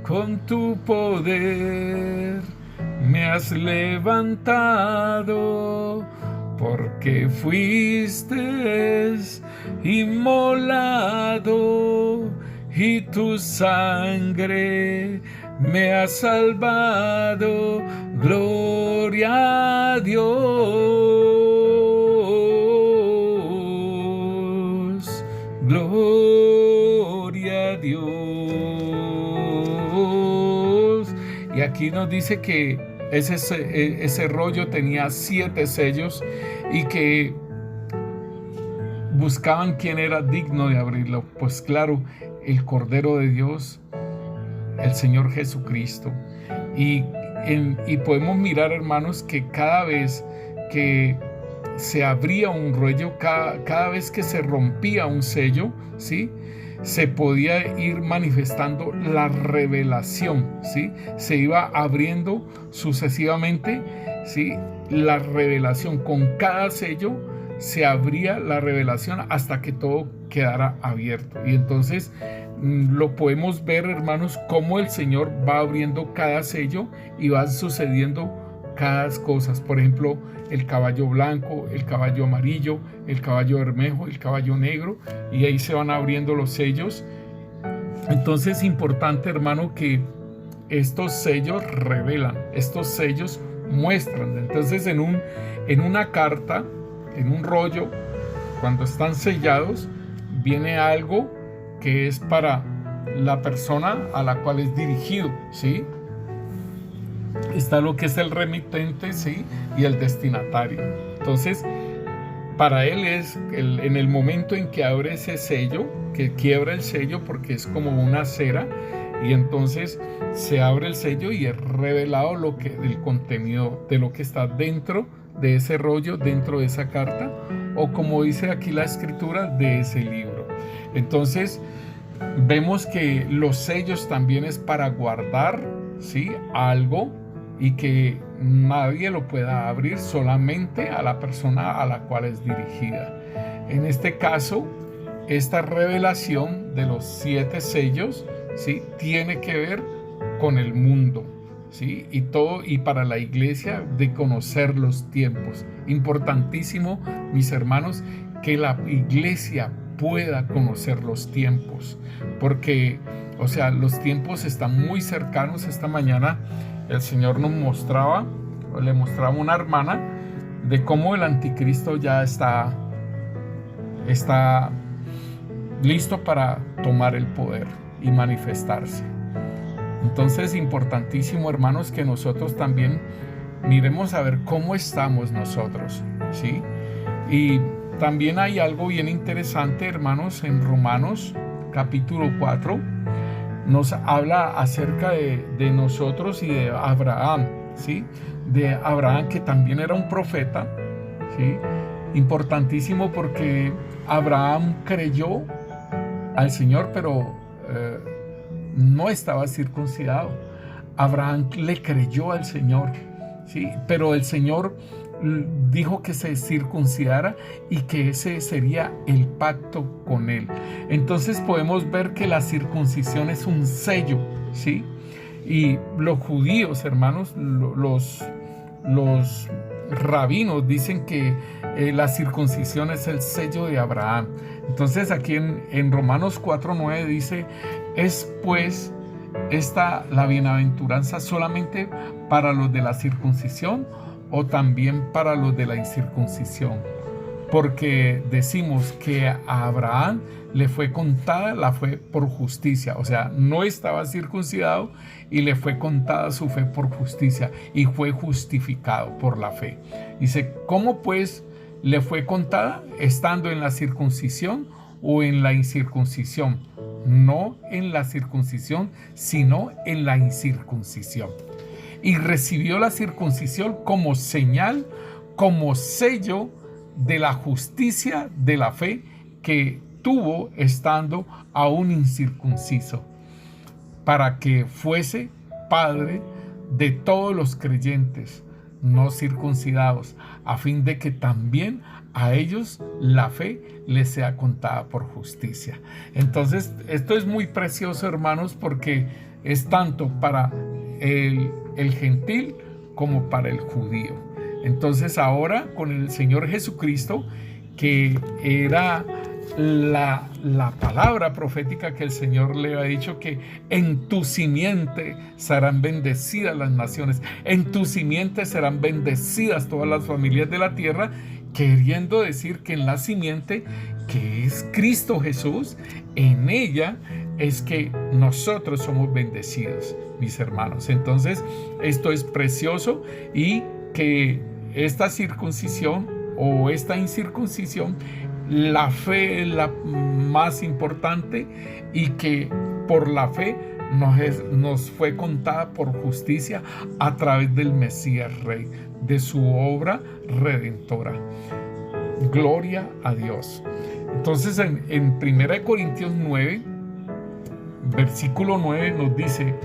Speaker 1: con tu poder me has levantado, porque fuiste inmolado y tu sangre me ha salvado. Gloria a Dios, gloria a Dios. Y aquí nos dice que ese rollo tenía 7 sellos y que buscaban quién era digno de abrirlo. Pues claro, el Cordero de Dios, el Señor Jesucristo. Y podemos mirar, hermanos, que cada vez que se abría un rollo, cada vez que se rompía un sello, ¿sí?, se podía ir manifestando la revelación, ¿sí? Se iba abriendo sucesivamente, ¿sí?, la revelación. Con cada sello se abría la revelación hasta que todo quedara abierto. Y entonces lo podemos ver, hermanos, cómo el Señor va abriendo cada sello y va sucediendo cada cosa. Por ejemplo, el caballo blanco, el caballo amarillo, el caballo bermejo, el caballo negro, y ahí se van abriendo los sellos. Entonces es importante, hermano, que estos sellos revelan, estos sellos muestran. Entonces en una carta, en un rollo, cuando están sellados, viene algo que es para la persona a la cual es dirigido, ¿sí? Está lo que es el remitente, ¿sí?, y el destinatario. Entonces, para él es en el momento en que abre ese sello, que quiebra el sello porque es como una cera, y entonces se abre el sello y es revelado el contenido de lo que está dentro de ese rollo, dentro de esa carta, o como dice aquí la escritura, de ese libro. Entonces vemos que los sellos también es para guardar, ¿sí?, algo, y que nadie lo pueda abrir, solamente a la persona a la cual es dirigida. En este caso, esta revelación de los 7 sellos, ¿sí?, tiene que ver con el mundo, ¿sí?, y para la iglesia, de conocer los tiempos. Importantísimo, mis hermanos, que la iglesia pueda conocer los tiempos, porque, o sea, los tiempos están muy cercanos. Esta mañana el Señor le mostraba a una hermana de cómo el anticristo ya está listo para tomar el poder y manifestarse. Entonces, importantísimo, hermanos, que nosotros también miremos a ver cómo estamos nosotros, ¿sí? Y también hay algo bien interesante, hermanos, en Romanos capítulo 4, nos habla acerca de nosotros y de Abraham, ¿sí? De Abraham, que también era un profeta, ¿sí? Importantísimo, porque Abraham creyó al Señor, pero no estaba circuncidado. Abraham le creyó al Señor, ¿sí? Pero el Señor dijo que se circuncidara y que ese sería el pacto con él. Entonces podemos ver que la circuncisión es un sello, ¿sí? Y los judíos, hermanos, los rabinos dicen que la circuncisión es el sello de Abraham. Entonces aquí en Romanos 4:9 dice: es pues esta la bienaventuranza solamente para los de la circuncisión, o también para los de la incircuncisión, porque decimos que a Abraham le fue contada la fe por justicia. O sea, no estaba circuncidado y le fue contada su fe por justicia y fue justificado por la fe. Dice, ¿cómo pues le fue contada? Estando en la circuncisión o en la incircuncisión. No en la circuncisión, sino en la incircuncisión. Y recibió la circuncisión como señal, como sello de la justicia de la fe que tuvo estando aún incircunciso, para que fuese padre de todos los creyentes no circuncidados, a fin de que también a ellos la fe les sea contada por justicia. Entonces, esto es muy precioso, hermanos, porque es tanto para el gentil como para el judío. Entonces ahora con el Señor Jesucristo, que era la palabra profética que el Señor le ha dicho, que en tu simiente serán bendecidas las naciones, en tu simiente serán bendecidas todas las familias de la tierra, queriendo decir que en la simiente, que es Cristo Jesús, en ella es que nosotros somos bendecidos, mis hermanos. Entonces, esto es precioso, y que esta circuncisión o esta incircuncisión, la fe es la más importante, y que por la fe nos fue contada por justicia a través del Mesías Rey, de su obra redentora. Gloria a Dios. Entonces en 1 Corintios 9, versículo 9 nos dice: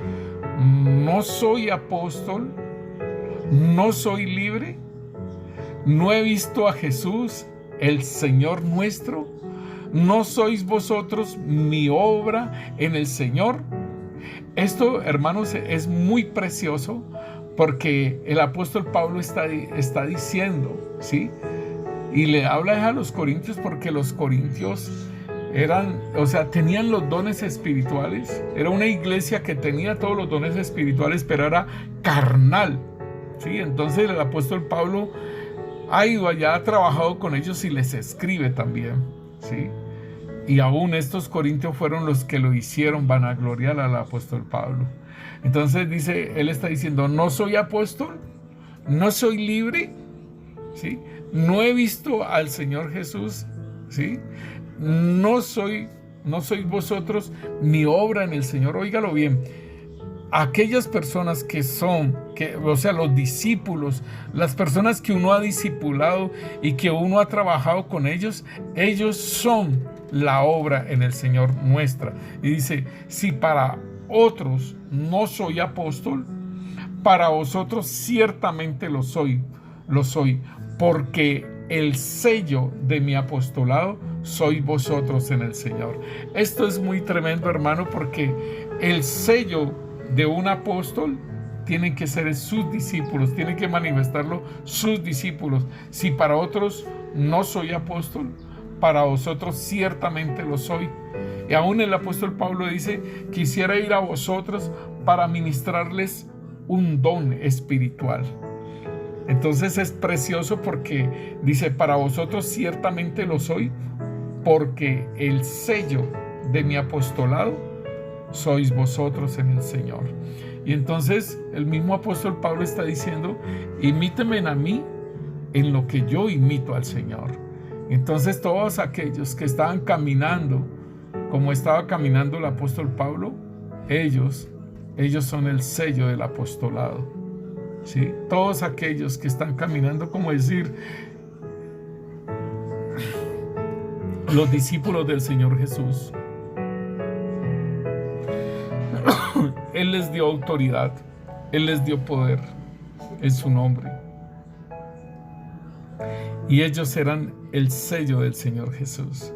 Speaker 1: no soy apóstol, no soy libre, no he visto a Jesús, el Señor nuestro, no sois vosotros mi obra en el Señor. Esto, hermanos, es muy precioso, porque el apóstol Pablo está diciendo, ¿sí? Y le habla a los corintios, porque los corintios tenían los dones espirituales. Era una iglesia que tenía todos los dones espirituales, pero era carnal, ¿sí? Entonces el apóstol Pablo ha ido allá, ha trabajado con ellos y les escribe también, ¿sí? Y aún estos corintios fueron los que lo hicieron vanagloriar al apóstol Pablo. Entonces él está diciendo: no soy apóstol, no soy libre, ¿sí? No he visto al Señor Jesús, ¿sí? No sois vosotros mi obra en el Señor. Óigalo bien. Aquellas personas los discípulos, las personas que uno ha discipulado y que uno ha trabajado con ellos son la obra en el Señor nuestra. Y dice: si para otros no soy apóstol, para vosotros ciertamente lo soy, porque el sello de mi apostolado sois vosotros en el Señor. Esto es muy tremendo, hermano, porque el sello de un apóstol tienen que ser sus discípulos, tienen que manifestarlo sus discípulos. Si para otros no soy apóstol, para vosotros ciertamente lo soy. Y aún el apóstol Pablo dice: quisiera ir a vosotros para ministrarles un don espiritual. Entonces es precioso, porque dice: para vosotros ciertamente lo soy, porque el sello de mi apostolado sois vosotros en el Señor. Y entonces el mismo apóstol Pablo está diciendo: imítenme a mí en lo que yo imito al Señor. Entonces todos aquellos que estaban caminando como estaba caminando el apóstol Pablo, ellos son el sello del apostolado, ¿sí? Todos aquellos que están caminando, como decir, los discípulos del Señor Jesús. Él les dio autoridad, Él les dio poder en su nombre. Y ellos eran el sello del Señor Jesús.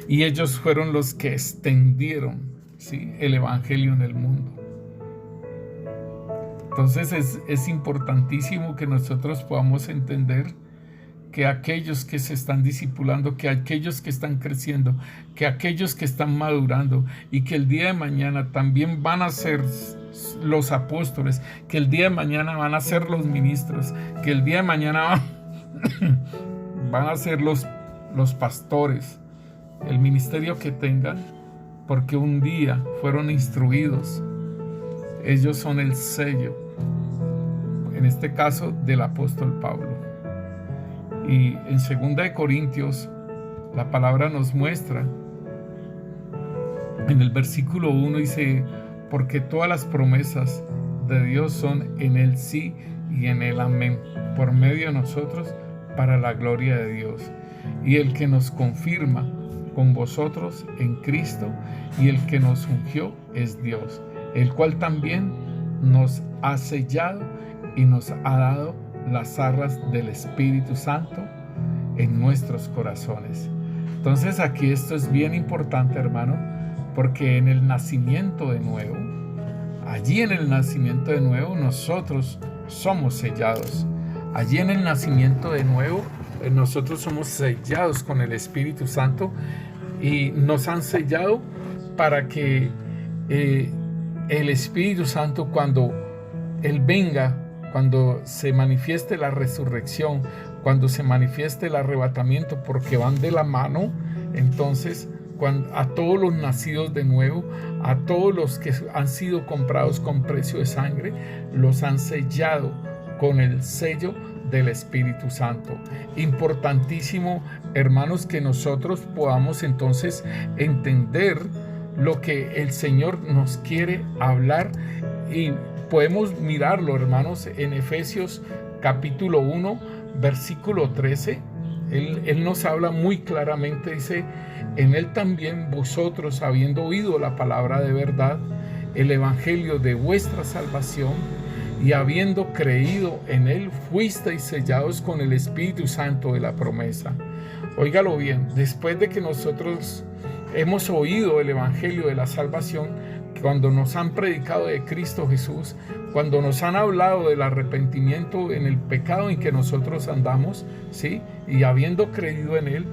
Speaker 1: Y ellos fueron los que extendieron, ¿sí?, el evangelio en el mundo. Entonces es importantísimo que nosotros podamos entender que aquellos que se están discipulando, que aquellos que están creciendo, que aquellos que están madurando, y que el día de mañana también van a ser los apóstoles, que el día de mañana van a ser los ministros, que el día de mañana van a ser los pastores, el ministerio que tengan, porque un día fueron instruidos. Ellos son el sello, en este caso del apóstol Pablo. Y en 2 Corintios la palabra nos muestra, en el versículo 1 dice: porque todas las promesas de Dios son en el sí y en el amén, por medio de nosotros, para la gloria de Dios. Y el que nos confirma con vosotros en Cristo, y el que nos ungió es Dios, el cual también nos ha sellado y nos ha dado las arras del Espíritu Santo en nuestros corazones. Entonces aquí esto es bien importante, hermano, porque en el nacimiento de nuevo, allí en el nacimiento de nuevo, nosotros somos sellados. Allí en el nacimiento de nuevo, nosotros somos sellados con el Espíritu Santo, y nos han sellado para que el Espíritu Santo, cuando Él venga, cuando se manifieste la resurrección, cuando se manifieste el arrebatamiento, porque van de la mano, entonces a todos los nacidos de nuevo, a todos los que han sido comprados con precio de sangre, los han sellado con el sello del Espíritu Santo. Importantísimo, hermanos, que nosotros podamos entonces entender lo que el Señor nos quiere hablar, y podemos mirarlo, hermanos, en Efesios capítulo 1, versículo 13. Él nos habla muy claramente, dice: en Él también vosotros, habiendo oído la palabra de verdad, el evangelio de vuestra salvación, y habiendo creído en Él, fuisteis sellados con el Espíritu Santo de la promesa. Óigalo bien, después de que nosotros hemos oído el evangelio de la salvación, cuando nos han predicado de Cristo Jesús, cuando nos han hablado del arrepentimiento en el pecado en que nosotros andamos, ¿sí? Y habiendo creído en Él,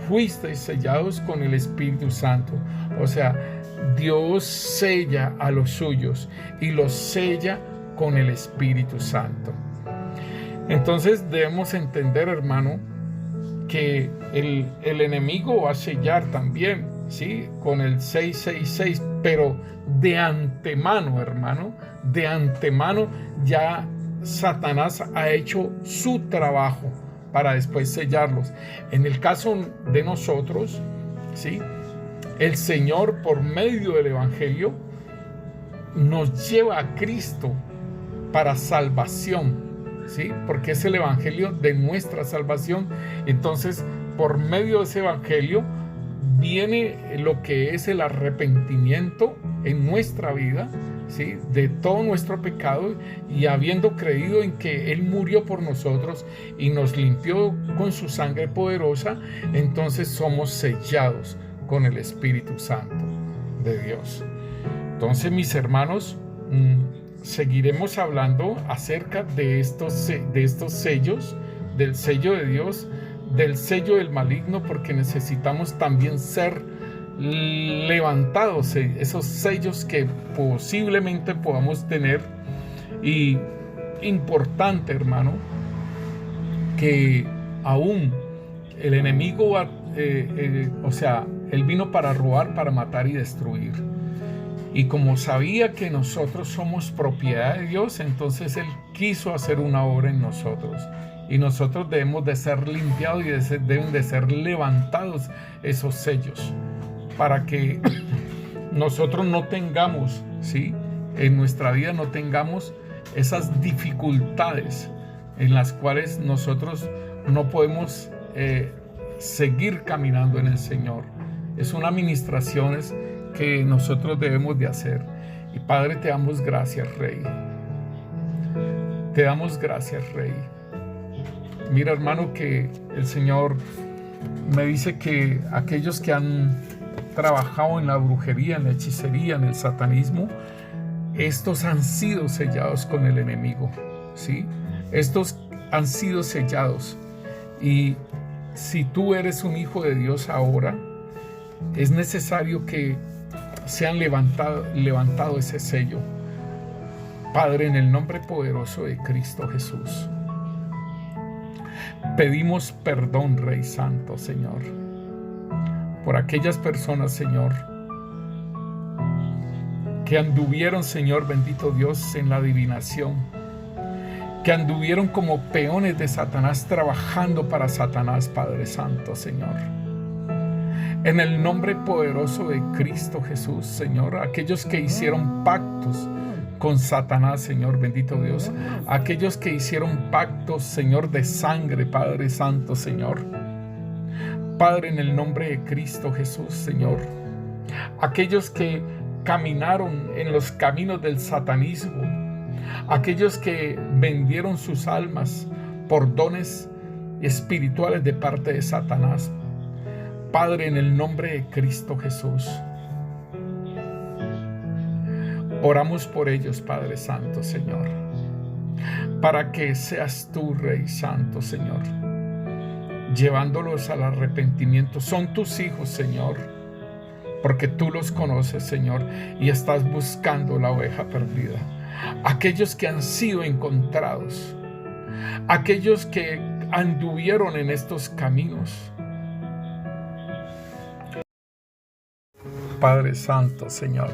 Speaker 1: fuisteis sellados con el Espíritu Santo. O sea, Dios sella a los suyos y los sella con el Espíritu Santo. Entonces debemos entender, hermano, que el enemigo va a sellar también, ¿sí? Con el 666, pero de antemano, hermano, de antemano ya Satanás ha hecho su trabajo para después sellarlos. En el caso de nosotros, ¿sí? El Señor, por medio del evangelio, nos lleva a Cristo para salvación, ¿sí? Porque es el evangelio de nuestra salvación. Entonces, por medio de ese evangelio viene lo que es el arrepentimiento en nuestra vida, ¿sí? De todo nuestro pecado, y habiendo creído en que Él murió por nosotros y nos limpió con su sangre poderosa, entonces somos sellados con el Espíritu Santo de Dios. Entonces, mis hermanos, seguiremos hablando acerca de estos sellos, del sello de Dios, del sello del maligno, porque necesitamos también ser levantados, esos sellos que posiblemente podamos tener. Y importante, hermano, que aún el enemigo él vino para robar, para matar y destruir. Y como sabía que nosotros somos propiedad de Dios, entonces Él quiso hacer una obra en nosotros. Y nosotros debemos de ser limpiados y deben de ser levantados esos sellos, para que nosotros no tengamos, ¿sí? En nuestra vida no tengamos esas dificultades en las cuales nosotros no podemos seguir caminando en el Señor. Es una administración que nosotros debemos de hacer. Y Padre, te damos gracias, Rey. Te damos gracias, Rey. Mira, hermano, que el Señor me dice que aquellos que han trabajado en la brujería, en la hechicería, en el satanismo, estos han sido sellados con el enemigo, ¿sí? Estos han sido sellados. Y si tú eres un hijo de Dios ahora, es necesario que sean levantado ese sello. Padre, en el nombre poderoso de Cristo Jesús, pedimos perdón, Rey Santo, Señor, por aquellas personas, Señor, que anduvieron, Señor bendito Dios, en la adivinación, que anduvieron como peones de Satanás, trabajando para Satanás, Padre Santo, Señor. En el nombre poderoso de Cristo Jesús, Señor, aquellos que hicieron pactos con Satanás, Señor bendito Dios, aquellos que hicieron pactos, Señor, de sangre, Padre Santo, Señor. Padre, en el nombre de Cristo Jesús, Señor, aquellos que caminaron en los caminos del satanismo, aquellos que vendieron sus almas por dones espirituales de parte de Satanás, Padre, en el nombre de Cristo Jesús, oramos por ellos, Padre Santo, Señor, para que seas tú, Rey Santo, Señor, llevándolos al arrepentimiento. Son tus hijos, Señor, porque tú los conoces, Señor, y estás buscando la oveja perdida. Aquellos que han sido encontrados, aquellos que anduvieron en estos caminos, Padre Santo, Señor,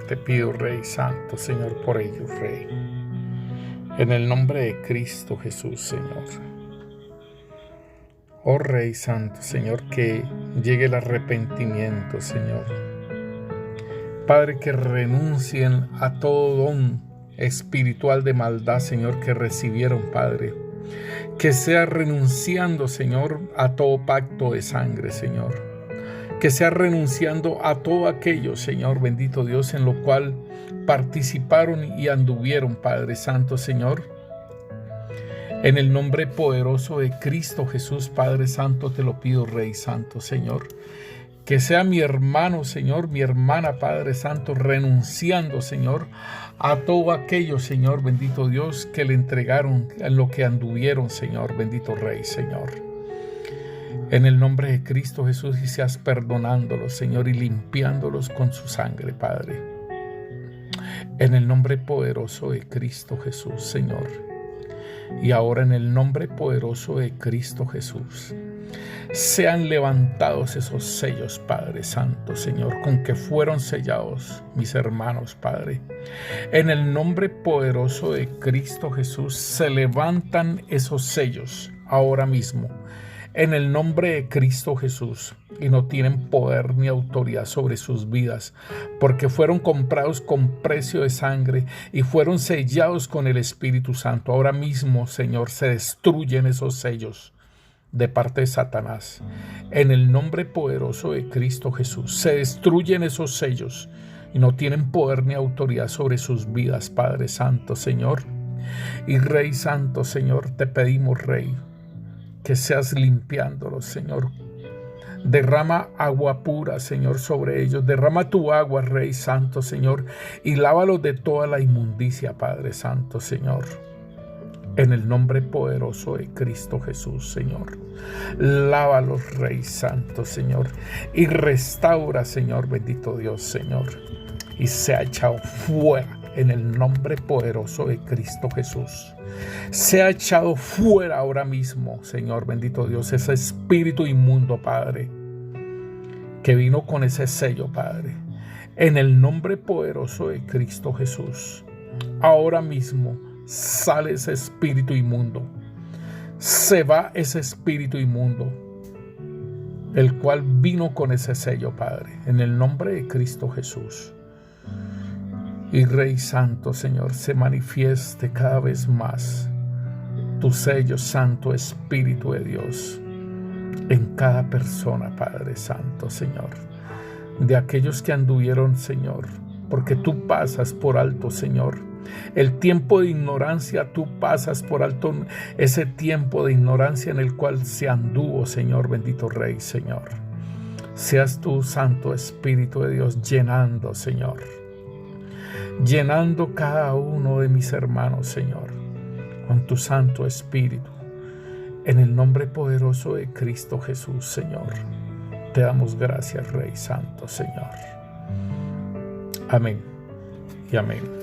Speaker 1: te pido, Rey Santo, Señor, por ellos, Rey. En el nombre de Cristo Jesús, Señor. Oh Rey Santo, Señor, que llegue el arrepentimiento, Señor. Padre, que renuncien a todo don espiritual de maldad, Señor, que recibieron, Padre. Que sea renunciando, Señor, a todo pacto de sangre, Señor. Que sea renunciando a todo aquello, Señor, bendito Dios, en lo cual participaron y anduvieron, Padre Santo, Señor. En el nombre poderoso de Cristo Jesús, Padre Santo, te lo pido, Rey Santo, Señor. Que sea mi hermano, Señor, mi hermana, Padre Santo, renunciando, Señor, a todo aquello, Señor, bendito Dios, que le entregaron, en lo que anduvieron, Señor, bendito Rey, Señor. En el nombre de Cristo Jesús, y seas perdonándolos, Señor, y limpiándolos con su sangre, Padre. En el nombre poderoso de Cristo Jesús, Señor. Y ahora en el nombre poderoso de Cristo Jesús, sean levantados esos sellos, Padre Santo, Señor, con que fueron sellados mis hermanos, Padre. En el nombre poderoso de Cristo Jesús, se levantan esos sellos ahora mismo. En el nombre de Cristo Jesús, y no tienen poder ni autoridad sobre sus vidas, porque fueron comprados con precio de sangre y fueron sellados con el Espíritu Santo. Ahora mismo, Señor, se destruyen esos sellos de parte de Satanás. En el nombre poderoso de Cristo Jesús, se destruyen esos sellos y no tienen poder ni autoridad sobre sus vidas, Padre Santo, Señor. Y Rey Santo, Señor, te pedimos, Rey, que seas limpiándolos, Señor. Derrama agua pura, Señor, sobre ellos. Derrama tu agua, Rey Santo, Señor, y lávalos de toda la inmundicia, Padre Santo, Señor. En el nombre poderoso de Cristo Jesús, Señor. Lávalos, Rey Santo, Señor, y restaura, Señor, bendito Dios, Señor. Y sea echado fuera en el nombre poderoso de Cristo Jesús. Sea echado fuera ahora mismo, Señor, bendito Dios, ese espíritu inmundo, Padre, que vino con ese sello, Padre. En el nombre poderoso de Cristo Jesús, ahora mismo sale ese espíritu inmundo. Se va ese espíritu inmundo, el cual vino con ese sello, Padre, en el nombre de Cristo Jesús. Y Rey Santo, Señor, se manifieste cada vez más tu sello, Santo Espíritu de Dios, en cada persona, Padre Santo, Señor, de aquellos que anduvieron, Señor, porque tú pasas por alto, Señor, el tiempo de ignorancia. Tú pasas por alto ese tiempo de ignorancia en el cual se anduvo, Señor, bendito Rey, Señor. Seas tú, Santo Espíritu de Dios, llenando, Señor, llenando cada uno de mis hermanos, Señor, con tu Santo Espíritu. En el nombre poderoso de Cristo Jesús, Señor, te damos gracias, Rey Santo, Señor. Amén y amén.